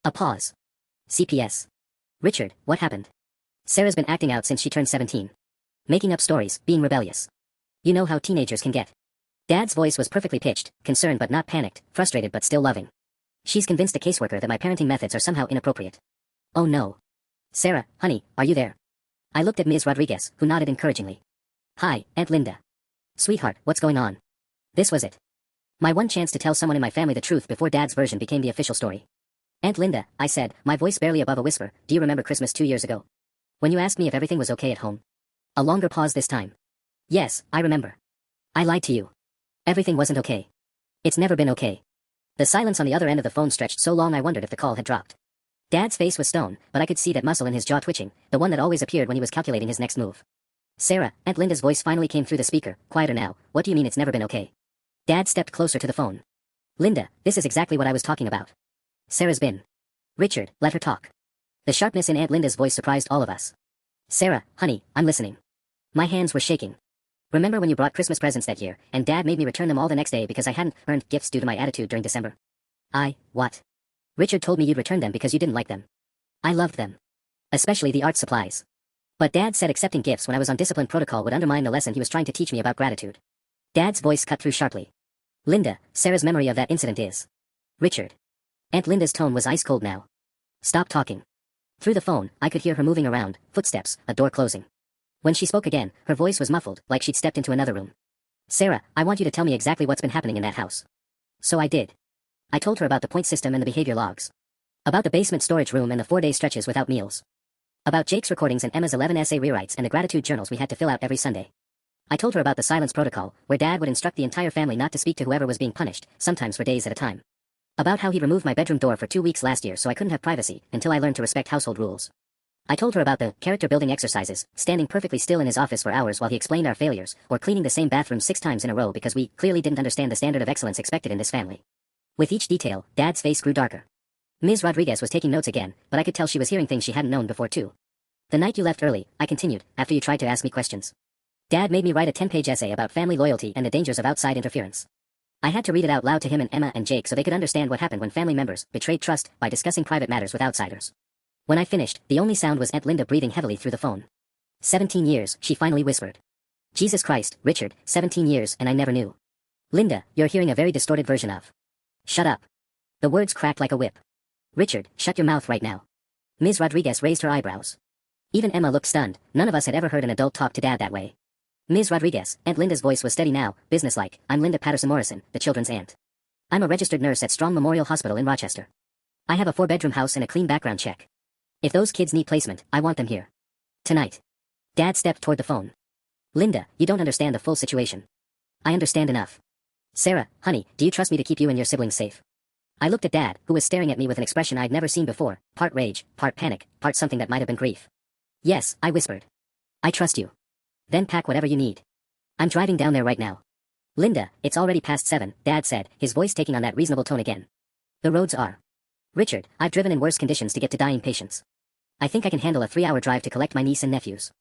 A pause. CPS. Richard, what happened? Sarah's been acting out since she turned 17. Making up stories, being rebellious. You know how teenagers can get. Dad's voice was perfectly pitched, concerned but not panicked, frustrated but still loving. She's convinced a caseworker that my parenting methods are somehow inappropriate. Oh no. Sarah, honey, are you there? I looked at Ms. Rodriguez, who nodded encouragingly. Hi, Aunt Linda. Sweetheart, what's going on? This was it. My one chance to tell someone in my family the truth before Dad's version became the official story. Aunt Linda, I said, my voice barely above a whisper, do you remember Christmas 2 years ago? When you asked me if everything was okay at home? A longer pause this time. Yes, I remember. I lied to you. Everything wasn't okay. It's never been okay. The silence on the other end of the phone stretched so long I wondered if the call had dropped. Dad's face was stone, but I could see that muscle in his jaw twitching, the one that always appeared when he was calculating his next move. Sarah, Aunt Linda's voice finally came through the speaker, quieter now, what do you mean it's never been okay? Dad stepped closer to the phone. Linda, this is exactly what I was talking about. Sarah's been. Richard, let her talk. The sharpness in Aunt Linda's voice surprised all of us. Sarah, honey, I'm listening. My hands were shaking. Remember when you brought Christmas presents that year, and Dad made me return them all the next day because I hadn't earned gifts due to my attitude during December? What? Richard told me you'd return them because you didn't like them. I loved them. Especially the art supplies. But Dad said accepting gifts when I was on discipline protocol would undermine the lesson he was trying to teach me about gratitude. Dad's voice cut through sharply. Linda, Sarah's memory of that incident is. Richard. Aunt Linda's tone was ice cold now. Stop talking. Through the phone, I could hear her moving around, footsteps, a door closing. When she spoke again, her voice was muffled, like she'd stepped into another room. Sarah, I want you to tell me exactly what's been happening in that house. So I did. I told her about the point system and the behavior logs. About the basement storage room and the 4-day stretches without meals. About Jake's recordings and Emma's 11 essay rewrites and the gratitude journals we had to fill out every Sunday. I told her about the silence protocol, where Dad would instruct the entire family not to speak to whoever was being punished, sometimes for days at a time. About how he removed my bedroom door for 2 weeks last year so I couldn't have privacy until I learned to respect household rules. I told her about the character-building exercises, standing perfectly still in his office for hours while he explained our failures, or cleaning the same bathroom 6 times in a row because we clearly didn't understand the standard of excellence expected in this family. With each detail, Dad's face grew darker. Ms. Rodriguez was taking notes again, but I could tell she was hearing things she hadn't known before too. The night you left early, I continued, after you tried to ask me questions. Dad made me write a 10-page essay about family loyalty and the dangers of outside interference. I had to read it out loud to him and Emma and Jake so they could understand what happened when family members betrayed trust by discussing private matters with outsiders. When I finished, the only sound was Aunt Linda breathing heavily through the phone. 17 years, she finally whispered. Jesus Christ, Richard, 17 years and I never knew. Linda, you're hearing a very distorted version of. Shut up. The words cracked like a whip. Richard, shut your mouth right now. Ms. Rodriguez raised her eyebrows. Even Emma looked stunned. None of us had ever heard an adult talk to Dad that way. Ms. Rodriguez, Aunt Linda's voice was steady now, businesslike. I'm Linda Patterson Morrison, the children's aunt. I'm a registered nurse at Strong Memorial Hospital in Rochester. I have a 4-bedroom house and a clean background check. If those kids need placement, I want them here. Tonight. Dad stepped toward the phone. Linda, you don't understand the full situation. I understand enough. Sarah, honey, do you trust me to keep you and your siblings safe? I looked at Dad, who was staring at me with an expression I'd never seen before, part rage, part panic, part something that might have been grief. Yes, I whispered. I trust you. Then pack whatever you need. I'm driving down there right now. Linda, it's already past 7, Dad said, his voice taking on that reasonable tone again. The roads are. Richard, I've driven in worse conditions to get to dying patients. I think I can handle a 3-hour drive to collect my niece and nephews.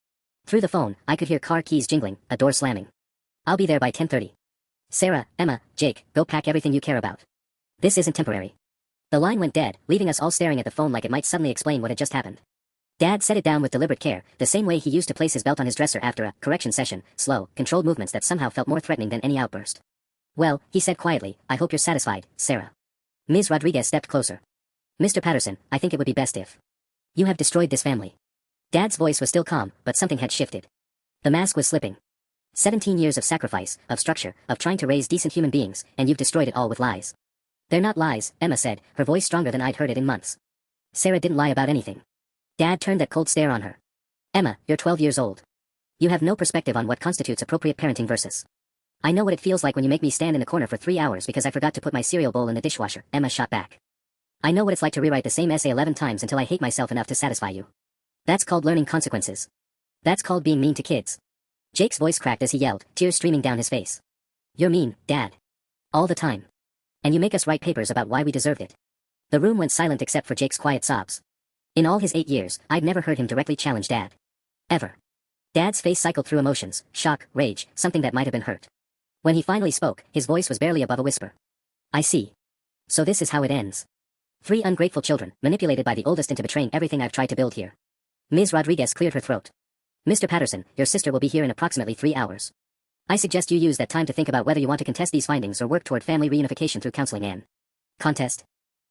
Through the phone, I could hear car keys jingling, a door slamming. I'll be there by 10:30. Sarah, Emma, Jake, go pack everything you care about. This isn't temporary. The line went dead, leaving us all staring at the phone like it might suddenly explain what had just happened. Dad set it down with deliberate care, the same way he used to place his belt on his dresser after a correction session, slow, controlled movements that somehow felt more threatening than any outburst. Well, he said quietly, I hope you're satisfied, Sarah. Ms. Rodriguez stepped closer. Mr. Patterson, I think it would be best if. You have destroyed this family. Dad's voice was still calm, but something had shifted. The mask was slipping. 17 years of sacrifice, of structure, of trying to raise decent human beings, and you've destroyed it all with lies. They're not lies, Emma said, her voice stronger than I'd heard it in months. Sarah didn't lie about anything. Dad turned that cold stare on her. Emma, you're 12 years old. You have no perspective on what constitutes appropriate parenting versus. I know what it feels like when you make me stand in the corner for 3 hours because I forgot to put my cereal bowl in the dishwasher, Emma shot back. I know what it's like to rewrite the same essay 11 times until I hate myself enough to satisfy you. That's called learning consequences. That's called being mean to kids. Jake's voice cracked as he yelled, tears streaming down his face. You're mean, Dad. All the time. And you make us write papers about why we deserved it. The room went silent except for Jake's quiet sobs. In all his 8 years, I'd never heard him directly challenge Dad. Ever. Dad's face cycled through emotions, shock, rage, something that might have been hurt. When he finally spoke, his voice was barely above a whisper. I see. So this is how it ends. 3 ungrateful children, manipulated by the oldest into betraying everything I've tried to build here. Ms. Rodriguez cleared her throat. Mr. Patterson, your sister will be here in approximately 3 hours. I suggest you use that time to think about whether you want to contest these findings or work toward family reunification through counseling and. Contest?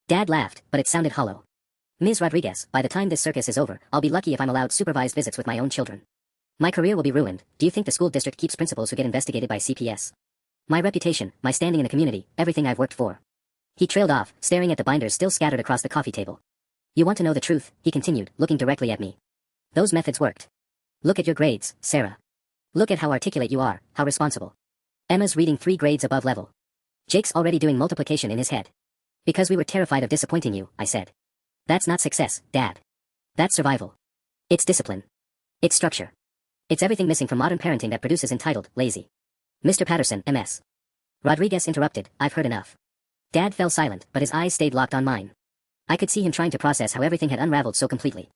Dad laughed, but it sounded hollow. Ms. Rodriguez, by the time this circus is over, I'll be lucky if I'm allowed supervised visits with my own children. My career will be ruined. Do you think the school district keeps principals who get investigated by CPS? My reputation, my standing in the community, everything I've worked for. He trailed off, staring at the binders still scattered across the coffee table. You want to know the truth, he continued, looking directly at me. Those methods worked. Look at your grades, Sarah. Look at how articulate you are, how responsible. Emma's reading 3 grades above level. Jake's already doing multiplication in his head. Because we were terrified of disappointing you, I said. That's not success, Dad. That's survival. It's discipline. It's structure. It's everything missing from modern parenting that produces entitled, lazy. Mr. Patterson, MS. Rodriguez interrupted, I've heard enough. Dad fell silent, but his eyes stayed locked on mine. I could see him trying to process how everything had unraveled so completely.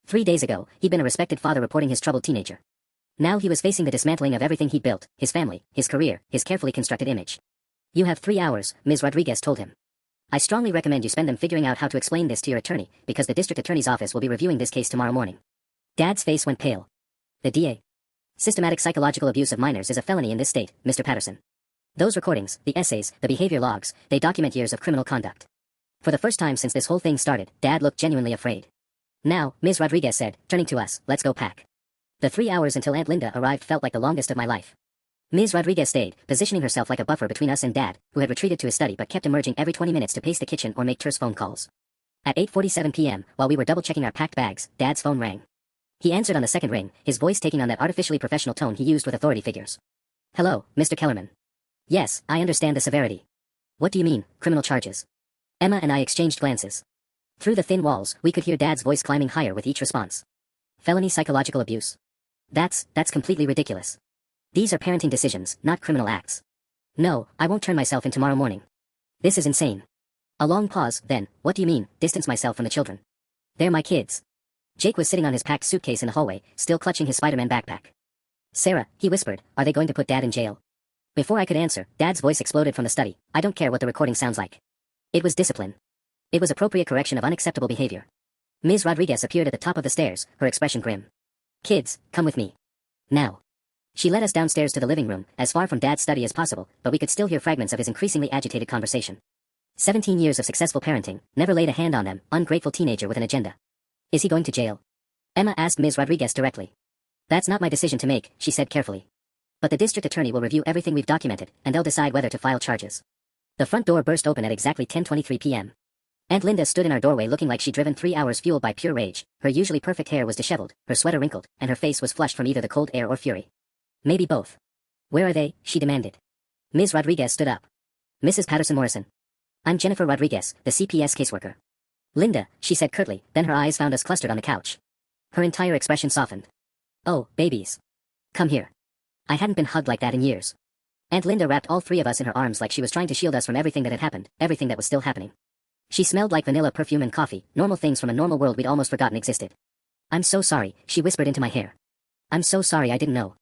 3 days ago, he'd been a respected father reporting his troubled teenager. Now he was facing the dismantling of everything he'd built, his family, his career, his carefully constructed image. You have 3 hours, Ms. Rodriguez told him. I strongly recommend you spend them figuring out how to explain this to your attorney, because the district attorney's office will be reviewing this case tomorrow morning. Dad's face went pale. The DA. Systematic psychological abuse of minors is a felony in this state, Mr. Patterson. Those recordings, the essays, the behavior logs, they document years of criminal conduct. For the first time since this whole thing started, Dad looked genuinely afraid. Now, Ms. Rodriguez said, turning to us, let's go pack. The 3 hours until Aunt Linda arrived felt like the longest of my life. Ms. Rodriguez stayed, positioning herself like a buffer between us and Dad, who had retreated to his study but kept emerging every 20 minutes to pace the kitchen or make terse phone calls. At 8:47 p.m., while we were double-checking our packed bags, Dad's phone rang. He answered on the second ring, his voice taking on that artificially professional tone he used with authority figures. "Hello, Mr. Kellerman." "Yes, I understand the severity." "What do you mean, criminal charges?" Emma and I exchanged glances. Through the thin walls, we could hear Dad's voice climbing higher with each response. "Felony psychological abuse. That's completely ridiculous. These are parenting decisions, not criminal acts. No, I won't turn myself in tomorrow morning. This is insane." A long pause, then, "What do you mean, distance myself from the children?" "They're my kids." Jake was sitting on his packed suitcase in the hallway, still clutching his Spider-Man backpack. "Sarah," he whispered, "are they going to put Dad in jail?" Before I could answer, Dad's voice exploded from the study. "I don't care what the recording sounds like. It was discipline. It was appropriate correction of unacceptable behavior." Ms. Rodriguez appeared at the top of the stairs, her expression grim. "Kids, come with me. Now." She led us downstairs to the living room, as far from Dad's study as possible, but we could still hear fragments of his increasingly agitated conversation. 17 years of successful parenting, never laid a hand on them, ungrateful teenager with an agenda. "Is he going to jail?" Emma asked Ms. Rodriguez directly. "That's not my decision to make," she said carefully. "But the district attorney will review everything we've documented, and they'll decide whether to file charges." The front door burst open at exactly 10:23 p.m. Aunt Linda stood in our doorway looking like she'd driven 3 hours fueled by pure rage. Her usually perfect hair was disheveled, her sweater wrinkled, and her face was flushed from either the cold air or fury. Maybe both. "Where are they?" she demanded. Ms. Rodriguez stood up. "Mrs. Patterson Morrison. I'm Jennifer Rodriguez, the CPS caseworker." "Linda," she said curtly, then her eyes found us clustered on the couch. Her entire expression softened. "Oh, babies. Come here." I hadn't been hugged like that in years. Aunt Linda wrapped all three of us in her arms like she was trying to shield us from everything that had happened, everything that was still happening. She smelled like vanilla perfume and coffee, normal things from a normal world we'd almost forgotten existed. "I'm so sorry," she whispered into my hair. "I'm so sorry I didn't know.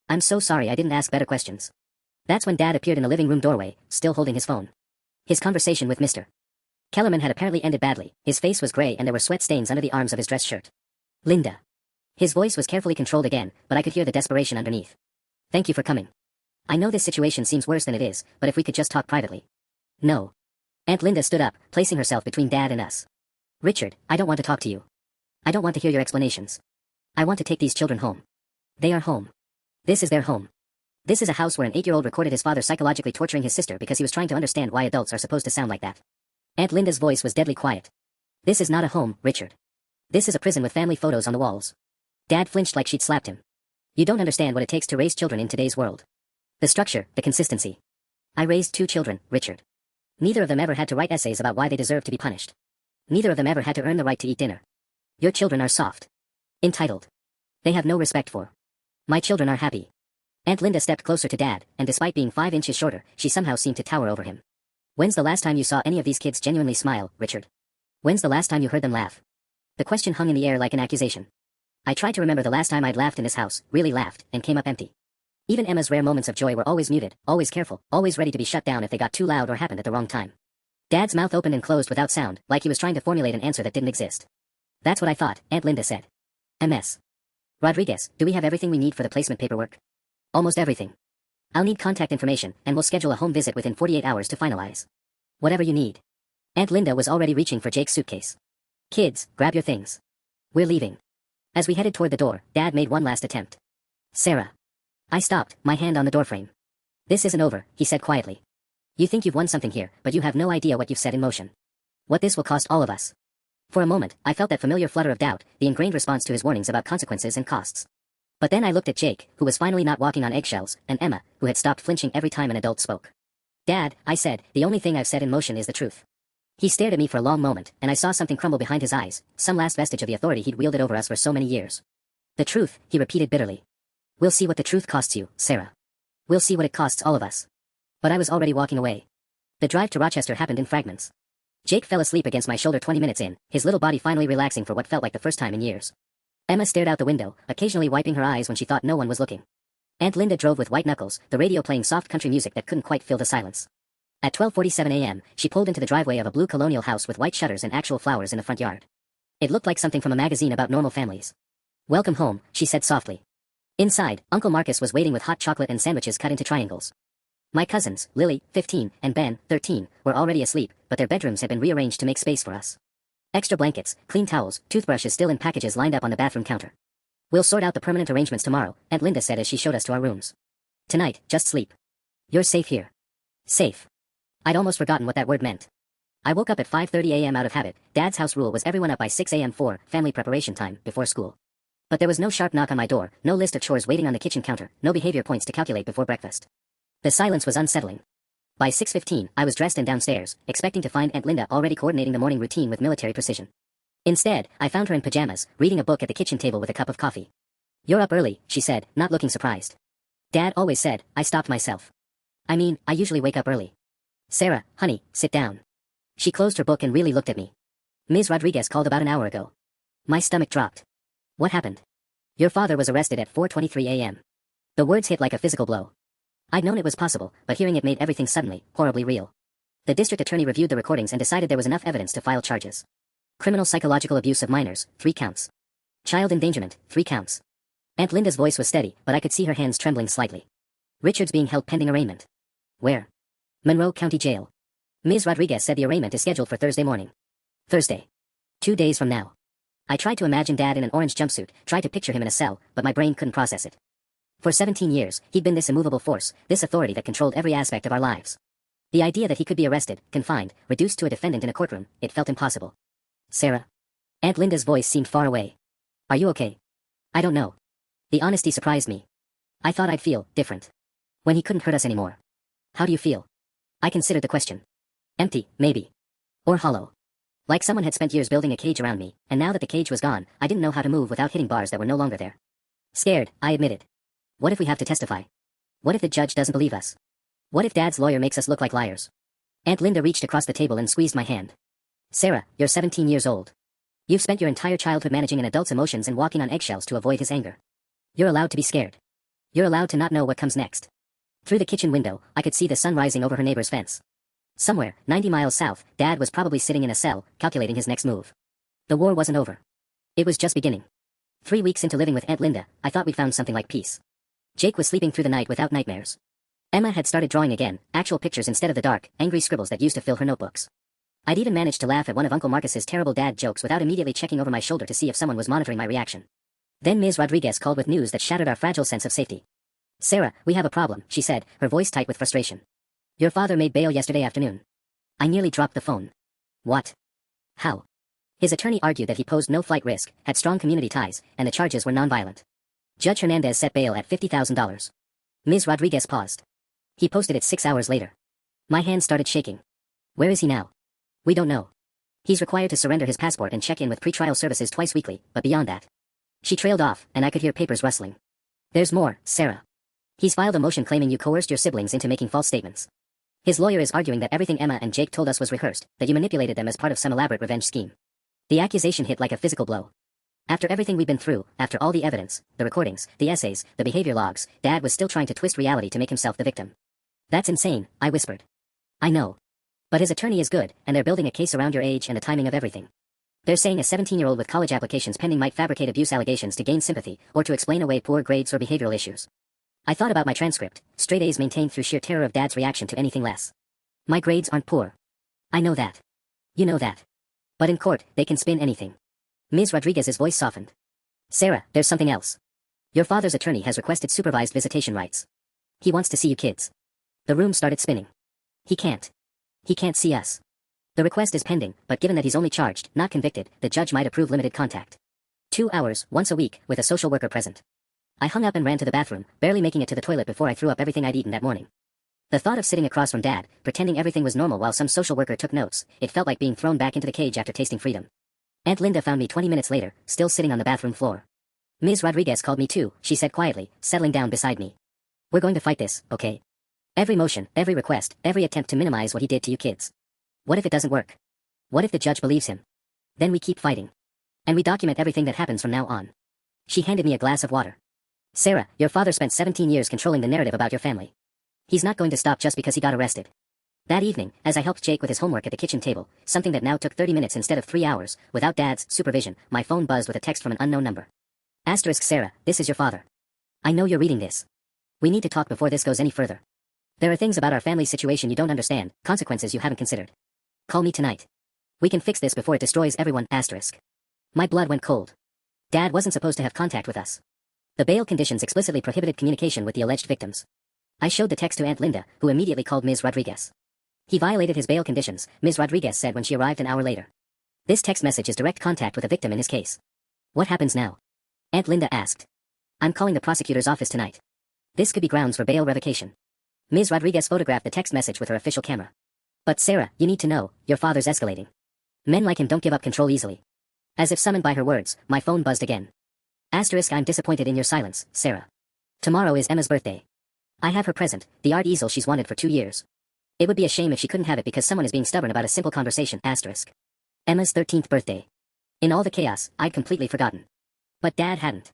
I'm so sorry I didn't ask better questions." That's when Dad appeared in the living room doorway, still holding his phone. His conversation with Mr. Kellerman had apparently ended badly. His face was gray and there were sweat stains under the arms of his dress shirt. "Linda." His voice was carefully controlled again, but I could hear the desperation underneath. "Thank you for coming. I know this situation seems worse than it is, but if we could just talk privately." "No." Aunt Linda stood up, placing herself between Dad and us. "Richard, I don't want to talk to you. I don't want to hear your explanations. I want to take these children home. They are home. This is their home. This is a house where an 8-year-old recorded his father psychologically torturing his sister because he was trying to understand why adults are supposed to sound like that." Aunt Linda's voice was deadly quiet. "This is not a home, Richard. This is a prison with family photos on the walls." Dad flinched like she'd slapped him. "You don't understand what it takes to raise children in today's world. The structure, the consistency. I raised 2 children, Richard. Neither of them ever had to write essays about why they deserve to be punished. Neither of them ever had to earn the right to eat dinner. Your children are soft. Entitled. They have no respect for. My children are happy." Aunt Linda stepped closer to Dad, and despite being 5 inches shorter, she somehow seemed to tower over him. "When's the last time you saw any of these kids genuinely smile, Richard? When's the last time you heard them laugh?" The question hung in the air like an accusation. I tried to remember the last time I'd laughed in this house, really laughed, and came up empty. Even Emma's rare moments of joy were always muted, always careful, always ready to be shut down if they got too loud or happened at the wrong time. Dad's mouth opened and closed without sound, like he was trying to formulate an answer that didn't exist. "That's what I thought," Aunt Linda said. "Ms. Rodriguez, do we have everything we need for the placement paperwork?" "Almost everything. I'll need contact information, and we'll schedule a home visit within 48 hours to finalize. Whatever you need." Aunt Linda was already reaching for Jake's suitcase. "Kids, grab your things. We're leaving." As we headed toward the door, Dad made one last attempt. "Sarah." I stopped, my hand on the doorframe. "This isn't over," he said quietly. "You think you've won something here, but you have no idea what you've set in motion. What this will cost all of us." For a moment, I felt that familiar flutter of doubt, the ingrained response to his warnings about consequences and costs. But then I looked at Jake, who was finally not walking on eggshells, and Emma, who had stopped flinching every time an adult spoke. "Dad," I said, "the only thing I've set in motion is the truth." He stared at me for a long moment, and I saw something crumble behind his eyes, some last vestige of the authority he'd wielded over us for so many years. "The truth," he repeated bitterly. "We'll see what the truth costs you, Sarah. We'll see what it costs all of us." But I was already walking away. The drive to Rochester happened in fragments. Jake fell asleep against my shoulder 20 minutes in, his little body finally relaxing for what felt like the first time in years. Emma stared out the window, occasionally wiping her eyes when she thought no one was looking. Aunt Linda drove with white knuckles, the radio playing soft country music that couldn't quite fill the silence. At 12:47 a.m., she pulled into the driveway of a blue colonial house with white shutters and actual flowers in the front yard. It looked like something from a magazine about normal families. "Welcome home," she said softly. Inside, Uncle Marcus was waiting with hot chocolate and sandwiches cut into triangles. My cousins, Lily, 15, and Ben, 13, were already asleep, but their bedrooms had been rearranged to make space for us. Extra blankets, clean towels, toothbrushes still in packages lined up on the bathroom counter. We'll sort out the permanent arrangements tomorrow, Aunt Linda said as she showed us to our rooms. Tonight, just sleep. You're safe here. Safe. I'd almost forgotten what that word meant. I woke up at 5:30 a.m. out of habit. Dad's house rule was everyone up by 6 a.m. for family preparation time before school. But there was no sharp knock on my door, no list of chores waiting on the kitchen counter, no behavior points to calculate before breakfast. The silence was unsettling. By 6:15, I was dressed and downstairs, expecting to find Aunt Linda already coordinating the morning routine with military precision. Instead, I found her in pajamas, reading a book at the kitchen table with a cup of coffee. You're up early, she said, not looking surprised. Dad always said, I stopped myself. I mean, I usually wake up early. Sarah, honey, sit down. She closed her book and really looked at me. Ms. Rodriguez called about an hour ago. My stomach dropped. What happened? Your father was arrested at 4:23 a.m. The words hit like a physical blow. I'd known it was possible, but hearing it made everything suddenly, horribly real. The district attorney reviewed the recordings and decided there was enough evidence to file charges. Criminal psychological abuse of minors, 3 counts. Child endangerment, 3 counts. Aunt Linda's voice was steady, but I could see her hands trembling slightly. Richard's being held pending arraignment. Where? Monroe County Jail. Ms. Rodriguez said the arraignment is scheduled for Thursday morning. Thursday. 2 days from now. I tried to imagine Dad in an orange jumpsuit, tried to picture him in a cell, but my brain couldn't process it. For 17 years, he'd been this immovable force, this authority that controlled every aspect of our lives. The idea that he could be arrested, confined, reduced to a defendant in a courtroom, it felt impossible. Sarah. Aunt Linda's voice seemed far away. Are you okay? I don't know. The honesty surprised me. I thought I'd feel different. When he couldn't hurt us anymore. How do you feel? I considered the question. Empty, maybe. Or hollow. Like someone had spent years building a cage around me, and now that the cage was gone, I didn't know how to move without hitting bars that were no longer there. Scared, I admitted. What if we have to testify? What if the judge doesn't believe us? What if Dad's lawyer makes us look like liars? Aunt Linda reached across the table and squeezed my hand. Sarah, you're 17 years old. You've spent your entire childhood managing an adult's emotions and walking on eggshells to avoid his anger. You're allowed to be scared. You're allowed to not know what comes next. Through the kitchen window, I could see the sun rising over her neighbor's fence. Somewhere, 90 miles south, Dad was probably sitting in a cell, calculating his next move. The war wasn't over. It was just beginning. 3 weeks into living with Aunt Linda, I thought we'd found something like peace. Jake was sleeping through the night without nightmares. Emma had started drawing again, actual pictures instead of the dark, angry scribbles that used to fill her notebooks. I'd even managed to laugh at one of Uncle Marcus's terrible dad jokes without immediately checking over my shoulder to see if someone was monitoring my reaction. Then Ms. Rodriguez called with news that shattered our fragile sense of safety. Sarah, we have a problem, she said, her voice tight with frustration. Your father made bail yesterday afternoon. I nearly dropped the phone. What? How? His attorney argued that he posed no flight risk, had strong community ties, and the charges were nonviolent. Judge Hernandez set bail at $50,000. Ms. Rodriguez paused. He posted it 6 hours later. My hands started shaking. Where is he now? We don't know. He's required to surrender his passport and check in with pretrial services twice weekly, but beyond that. She trailed off, and I could hear papers rustling. There's more, Sarah. He's filed a motion claiming you coerced your siblings into making false statements. His lawyer is arguing that everything Emma and Jake told us was rehearsed, that you manipulated them as part of some elaborate revenge scheme. The accusation hit like a physical blow. After everything we'd been through, after all the evidence, the recordings, the essays, the behavior logs, Dad was still trying to twist reality to make himself the victim. That's insane, I whispered. I know. But his attorney is good, and they're building a case around your age and the timing of everything. They're saying a 17-year-old with college applications pending might fabricate abuse allegations to gain sympathy, or to explain away poor grades or behavioral issues. I thought about my transcript, straight A's maintained through sheer terror of Dad's reaction to anything less. My grades aren't poor. I know that. You know that. But in court, they can spin anything. Ms. Rodriguez's voice softened. Sarah, there's something else. Your father's attorney has requested supervised visitation rights. He wants to see you kids. The room started spinning. He can't. He can't see us. The request is pending, but given that he's only charged, not convicted, the judge might approve limited contact. 2 hours, once a week, with a social worker present. I hung up and ran to the bathroom, barely making it to the toilet before I threw up everything I'd eaten that morning. The thought of sitting across from Dad, pretending everything was normal while some social worker took notes, it felt like being thrown back into the cage after tasting freedom. Aunt Linda found me 20 minutes later, still sitting on the bathroom floor. Ms. Rodriguez called me too, she said quietly, settling down beside me. We're going to fight this, okay? Every motion, every request, every attempt to minimize what he did to you kids. What if it doesn't work? What if the judge believes him? Then we keep fighting. And we document everything that happens from now on. She handed me a glass of water. Sarah, your father spent 17 years controlling the narrative about your family. He's not going to stop just because he got arrested. That evening, as I helped Jake with his homework at the kitchen table, something that now took 30 minutes instead of 3 hours, without Dad's supervision, my phone buzzed with a text from an unknown number. Asterisk Sarah, this is your father. I know you're reading this. We need to talk before this goes any further. There are things about our family situation you don't understand, consequences you haven't considered. Call me tonight. We can fix this before it destroys everyone, asterisk. My blood went cold. Dad wasn't supposed to have contact with us. The bail conditions explicitly prohibited communication with the alleged victims. I showed the text to Aunt Linda, who immediately called Ms. Rodriguez. He violated his bail conditions, Ms. Rodriguez said when she arrived an hour later. This text message is direct contact with a victim in his case. What happens now? Aunt Linda asked. I'm calling the prosecutor's office tonight. This could be grounds for bail revocation. Ms. Rodriguez photographed the text message with her official camera. But Sarah, you need to know, your father's escalating. Men like him don't give up control easily. As if summoned by her words, my phone buzzed again. Asterisk, I'm disappointed in your silence, Sarah. Tomorrow is Emma's birthday. I have her present, the art easel she's wanted for 2 years. It would be a shame if she couldn't have it because someone is being stubborn about a simple conversation, asterisk. Emma's 13th birthday. In all the chaos, I'd completely forgotten. But Dad hadn't.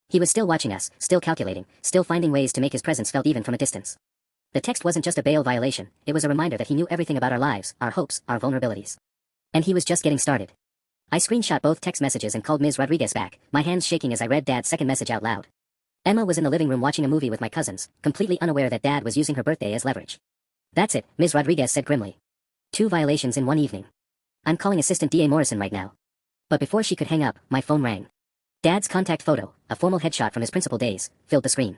He was still watching us, still calculating, still finding ways to make his presence felt even from a distance. The text wasn't just a bail violation, it was a reminder that he knew everything about our lives, our hopes, our vulnerabilities. And he was just getting started. I screenshot both text messages and called Ms. Rodriguez back, my hands shaking as I read Dad's second message out loud. Emma was in the living room watching a movie with my cousins, completely unaware that Dad was using her birthday as leverage. That's it, Ms. Rodriguez said grimly. 2 violations in one evening. I'm calling Assistant DA Morrison right now. But before she could hang up, my phone rang. Dad's contact photo, a formal headshot from his principal days, filled the screen.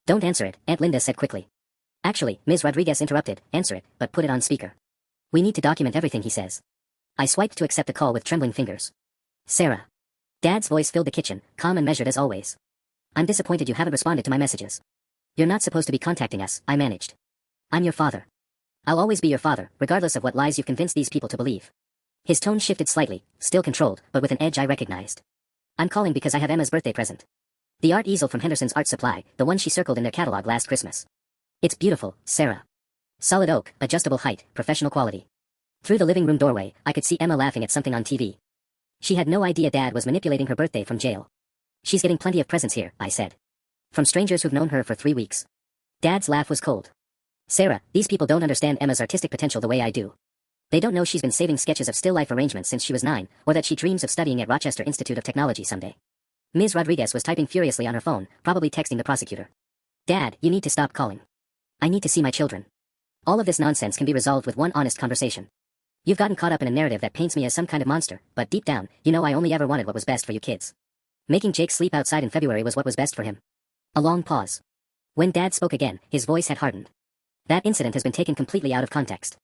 Don't answer it, Aunt Linda said quickly. Actually, Ms. Rodriguez interrupted, answer it, but put it on speaker. We need to document everything he says. I swiped to accept the call with trembling fingers. Sarah. Dad's voice filled the kitchen, calm and measured as always. I'm disappointed you haven't responded to my messages. You're not supposed to be contacting us, I managed. I'm your father. I'll always be your father, regardless of what lies you've convinced these people to believe. His tone shifted slightly, still controlled, but with an edge I recognized. I'm calling because I have Emma's birthday present. The art easel from Henderson's Art Supply, the one she circled in their catalog last Christmas. It's beautiful, Sarah. Solid oak, adjustable height, professional quality. Through the living room doorway, I could see Emma laughing at something on TV. She had no idea Dad was manipulating her birthday from jail. She's getting plenty of presents here, I said. From strangers who've known her for 3 weeks. Dad's laugh was cold. Sarah, these people don't understand Emma's artistic potential the way I do. They don't know she's been saving sketches of still life arrangements since she was 9, or that she dreams of studying at Rochester Institute of Technology someday. Ms. Rodriguez was typing furiously on her phone, probably texting the prosecutor. Dad, you need to stop calling. I need to see my children. All of this nonsense can be resolved with one honest conversation. You've gotten caught up in a narrative that paints me as some kind of monster, but deep down, you know I only ever wanted what was best for you kids. Making Jake sleep outside in February was what was best for him. A long pause. When Dad spoke again, his voice had hardened. That incident has been taken completely out of context.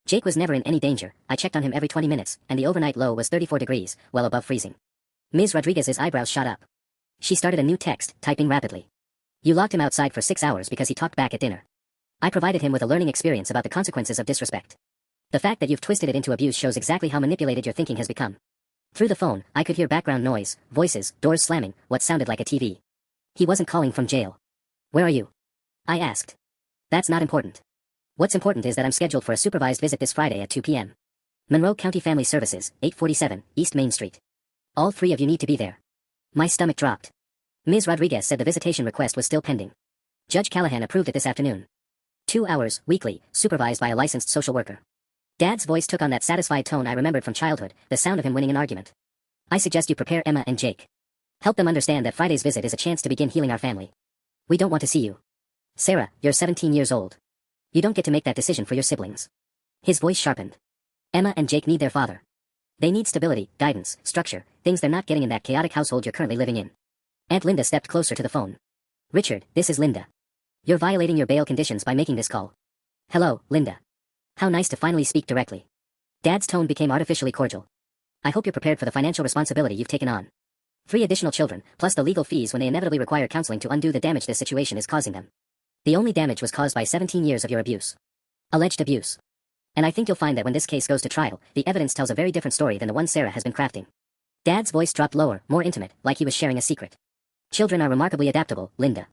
Jake was never in any danger, I checked on him every 20 minutes, and the overnight low was 34 degrees, well above freezing. Ms. Rodriguez's eyebrows shot up. She started a new text, typing rapidly. You locked him outside for 6 hours because he talked back at dinner. I provided him with a learning experience about the consequences of disrespect. The fact that you've twisted it into abuse shows exactly how manipulated your thinking has become. Through the phone, I could hear background noise, voices, doors slamming, what sounded like a TV. He wasn't calling from jail. Where are you? I asked. That's not important. What's important is that I'm scheduled for a supervised visit this Friday at 2 p.m. Monroe County Family Services, 847, East Main Street. All 3 of you need to be there. My stomach dropped. Ms. Rodriguez said the visitation request was still pending. Judge Callahan approved it this afternoon. 2 hours, weekly, supervised by a licensed social worker. Dad's voice took on that satisfied tone I remembered from childhood, the sound of him winning an argument. I suggest you prepare Emma and Jake. Help them understand that Friday's visit is a chance to begin healing our family. We don't want to see you. Sarah, you're 17 years old. You don't get to make that decision for your siblings. His voice sharpened. Emma and Jake need their father. They need stability, guidance, structure, things they're not getting in that chaotic household you're currently living in. Aunt Linda stepped closer to the phone. Richard, this is Linda. You're violating your bail conditions by making this call. Hello, Linda. How nice to finally speak directly. Dad's tone became artificially cordial. I hope you're prepared for the financial responsibility you've taken on. 3 additional children, plus the legal fees when they inevitably require counseling to undo the damage this situation is causing them. The only damage was caused by 17 years of your abuse. Alleged abuse. And I think you'll find that when this case goes to trial, the evidence tells a very different story than the one Sarah has been crafting. Dad's voice dropped lower, more intimate, like he was sharing a secret. Children are remarkably adaptable, Linda.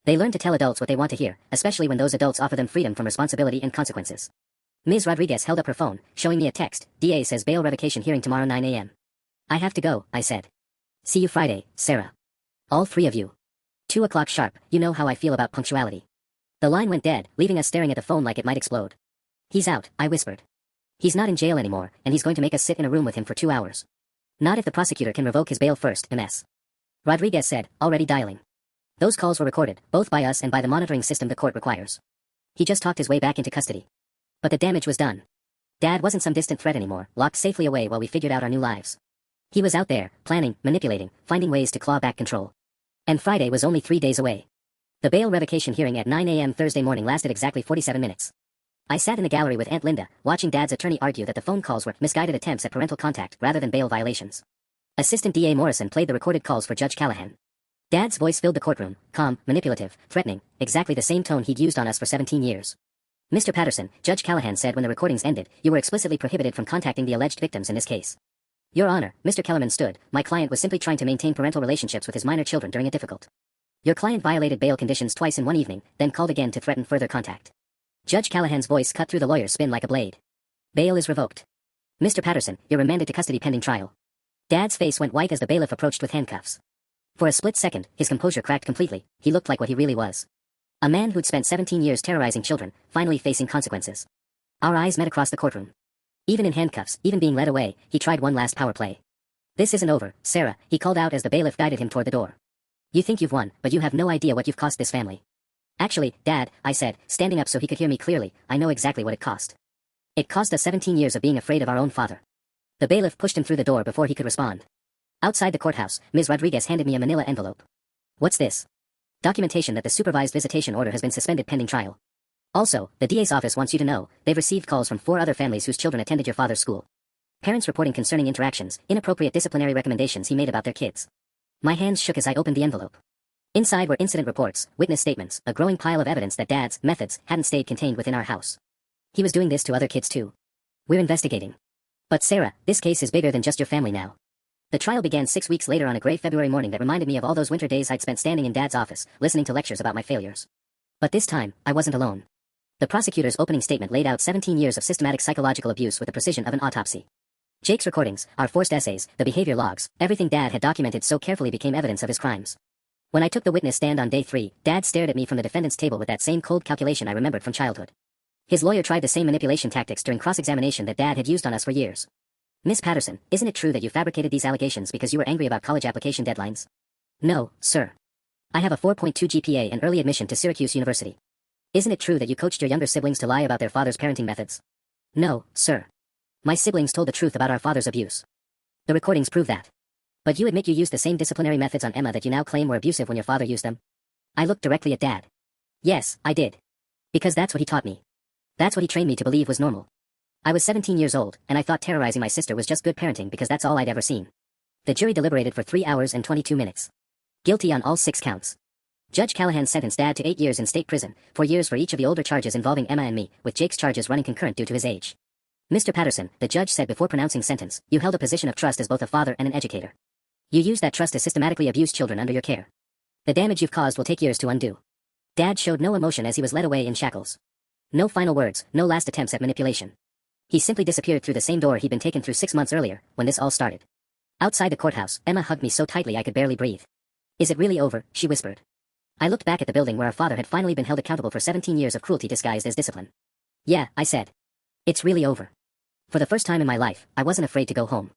They learn to tell adults what they want to hear, especially when those adults offer them freedom from responsibility and consequences. Ms. Rodriguez held up her phone, showing me a text. DA says bail revocation hearing tomorrow 9 a.m. I have to go, I said. See you Friday, Sarah. All 3 of you. 2 o'clock sharp, you know how I feel about punctuality. The line went dead, leaving us staring at the phone like it might explode. He's out, I whispered. He's not in jail anymore, and he's going to make us sit in a room with him for 2 hours. Not if the prosecutor can revoke his bail first, MS. Rodriguez said, already dialing. Those calls were recorded, both by us and by the monitoring system the court requires. He just talked his way back into custody. But the damage was done. Dad wasn't some distant threat anymore, locked safely away while we figured out our new lives. He was out there, planning, manipulating, finding ways to claw back control. And Friday was only 3 days away. The bail revocation hearing at 9 a.m. Thursday morning lasted exactly 47 minutes. I sat in the gallery with Aunt Linda, watching Dad's attorney argue that the phone calls were misguided attempts at parental contact rather than bail violations. Assistant DA Morrison played the recorded calls for Judge Callahan. Dad's voice filled the courtroom, calm, manipulative, threatening, exactly the same tone he'd used on us for 17 years. Mr. Patterson, Judge Callahan said when the recordings ended, you were explicitly prohibited from contacting the alleged victims in this case. Your Honor, Mr. Kellerman stood, my client was simply trying to maintain parental relationships with his minor children during a difficult. Your client violated bail conditions twice in one evening, then called again to threaten further contact. Judge Callahan's voice cut through the lawyer's spin like a blade. Bail is revoked. Mr. Patterson, you're remanded to custody pending trial. Dad's face went white as the bailiff approached with handcuffs. For a split second, his composure cracked completely. He looked like what he really was. A man who'd spent 17 years terrorizing children, finally facing consequences. Our eyes met across the courtroom. Even in handcuffs, even being led away, he tried one last power play. This isn't over, Sarah, he called out as the bailiff guided him toward the door. You think you've won, but you have no idea what you've cost this family. Actually, Dad, I said, standing up so he could hear me clearly, I know exactly what it cost. It cost us 17 years of being afraid of our own father. The bailiff pushed him through the door before he could respond. Outside the courthouse, Ms. Rodriguez handed me a manila envelope. What's this? Documentation that the supervised visitation order has been suspended pending trial. Also, the DA's office wants you to know, they've received calls from 4 other families whose children attended your father's school. Parents reporting concerning interactions, inappropriate disciplinary recommendations he made about their kids. My hands shook as I opened the envelope. Inside were incident reports, witness statements, a growing pile of evidence that Dad's methods hadn't stayed contained within our house. He was doing this to other kids too. We're investigating. But Sarah, this case is bigger than just your family now. The trial began 6 weeks later on a gray February morning that reminded me of all those winter days I'd spent standing in Dad's office, listening to lectures about my failures. But this time, I wasn't alone. The prosecutor's opening statement laid out 17 years of systematic psychological abuse with the precision of an autopsy. Jake's recordings, our forced essays, the behavior logs, everything Dad had documented so carefully became evidence of his crimes. When I took the witness stand on day 3, Dad stared at me from the defendant's table with that same cold calculation I remembered from childhood. His lawyer tried the same manipulation tactics during cross-examination that Dad had used on us for years. Miss Patterson, isn't it true that you fabricated these allegations because you were angry about college application deadlines? No, sir. I have a 4.2 GPA and early admission to Syracuse University. Isn't it true that you coached your younger siblings to lie about their father's parenting methods? No, sir. My siblings told the truth about our father's abuse. The recordings prove that. But you admit you used the same disciplinary methods on Emma that you now claim were abusive when your father used them? I looked directly at Dad. Yes, I did. Because that's what he taught me. That's what he trained me to believe was normal. I was 17 years old, and I thought terrorizing my sister was just good parenting because that's all I'd ever seen. The jury deliberated for 3 hours and 22 minutes. Guilty on all 6 counts. Judge Callahan sentenced Dad to 8 years in state prison, 4 years for each of the older charges involving Emma and me, with Jake's charges running concurrent due to his age. Mr. Patterson, the judge said before pronouncing sentence, you held a position of trust as both a father and an educator. You used that trust to systematically abuse children under your care. The damage you've caused will take years to undo. Dad showed no emotion as he was led away in shackles. No final words, no last attempts at manipulation. He simply disappeared through the same door he'd been taken through 6 months earlier, when this all started. Outside the courthouse, Emma hugged me so tightly I could barely breathe. Is it really over? She whispered. I looked back at the building where our father had finally been held accountable for 17 years of cruelty disguised as discipline. Yeah, I said. It's really over. For the first time in my life, I wasn't afraid to go home.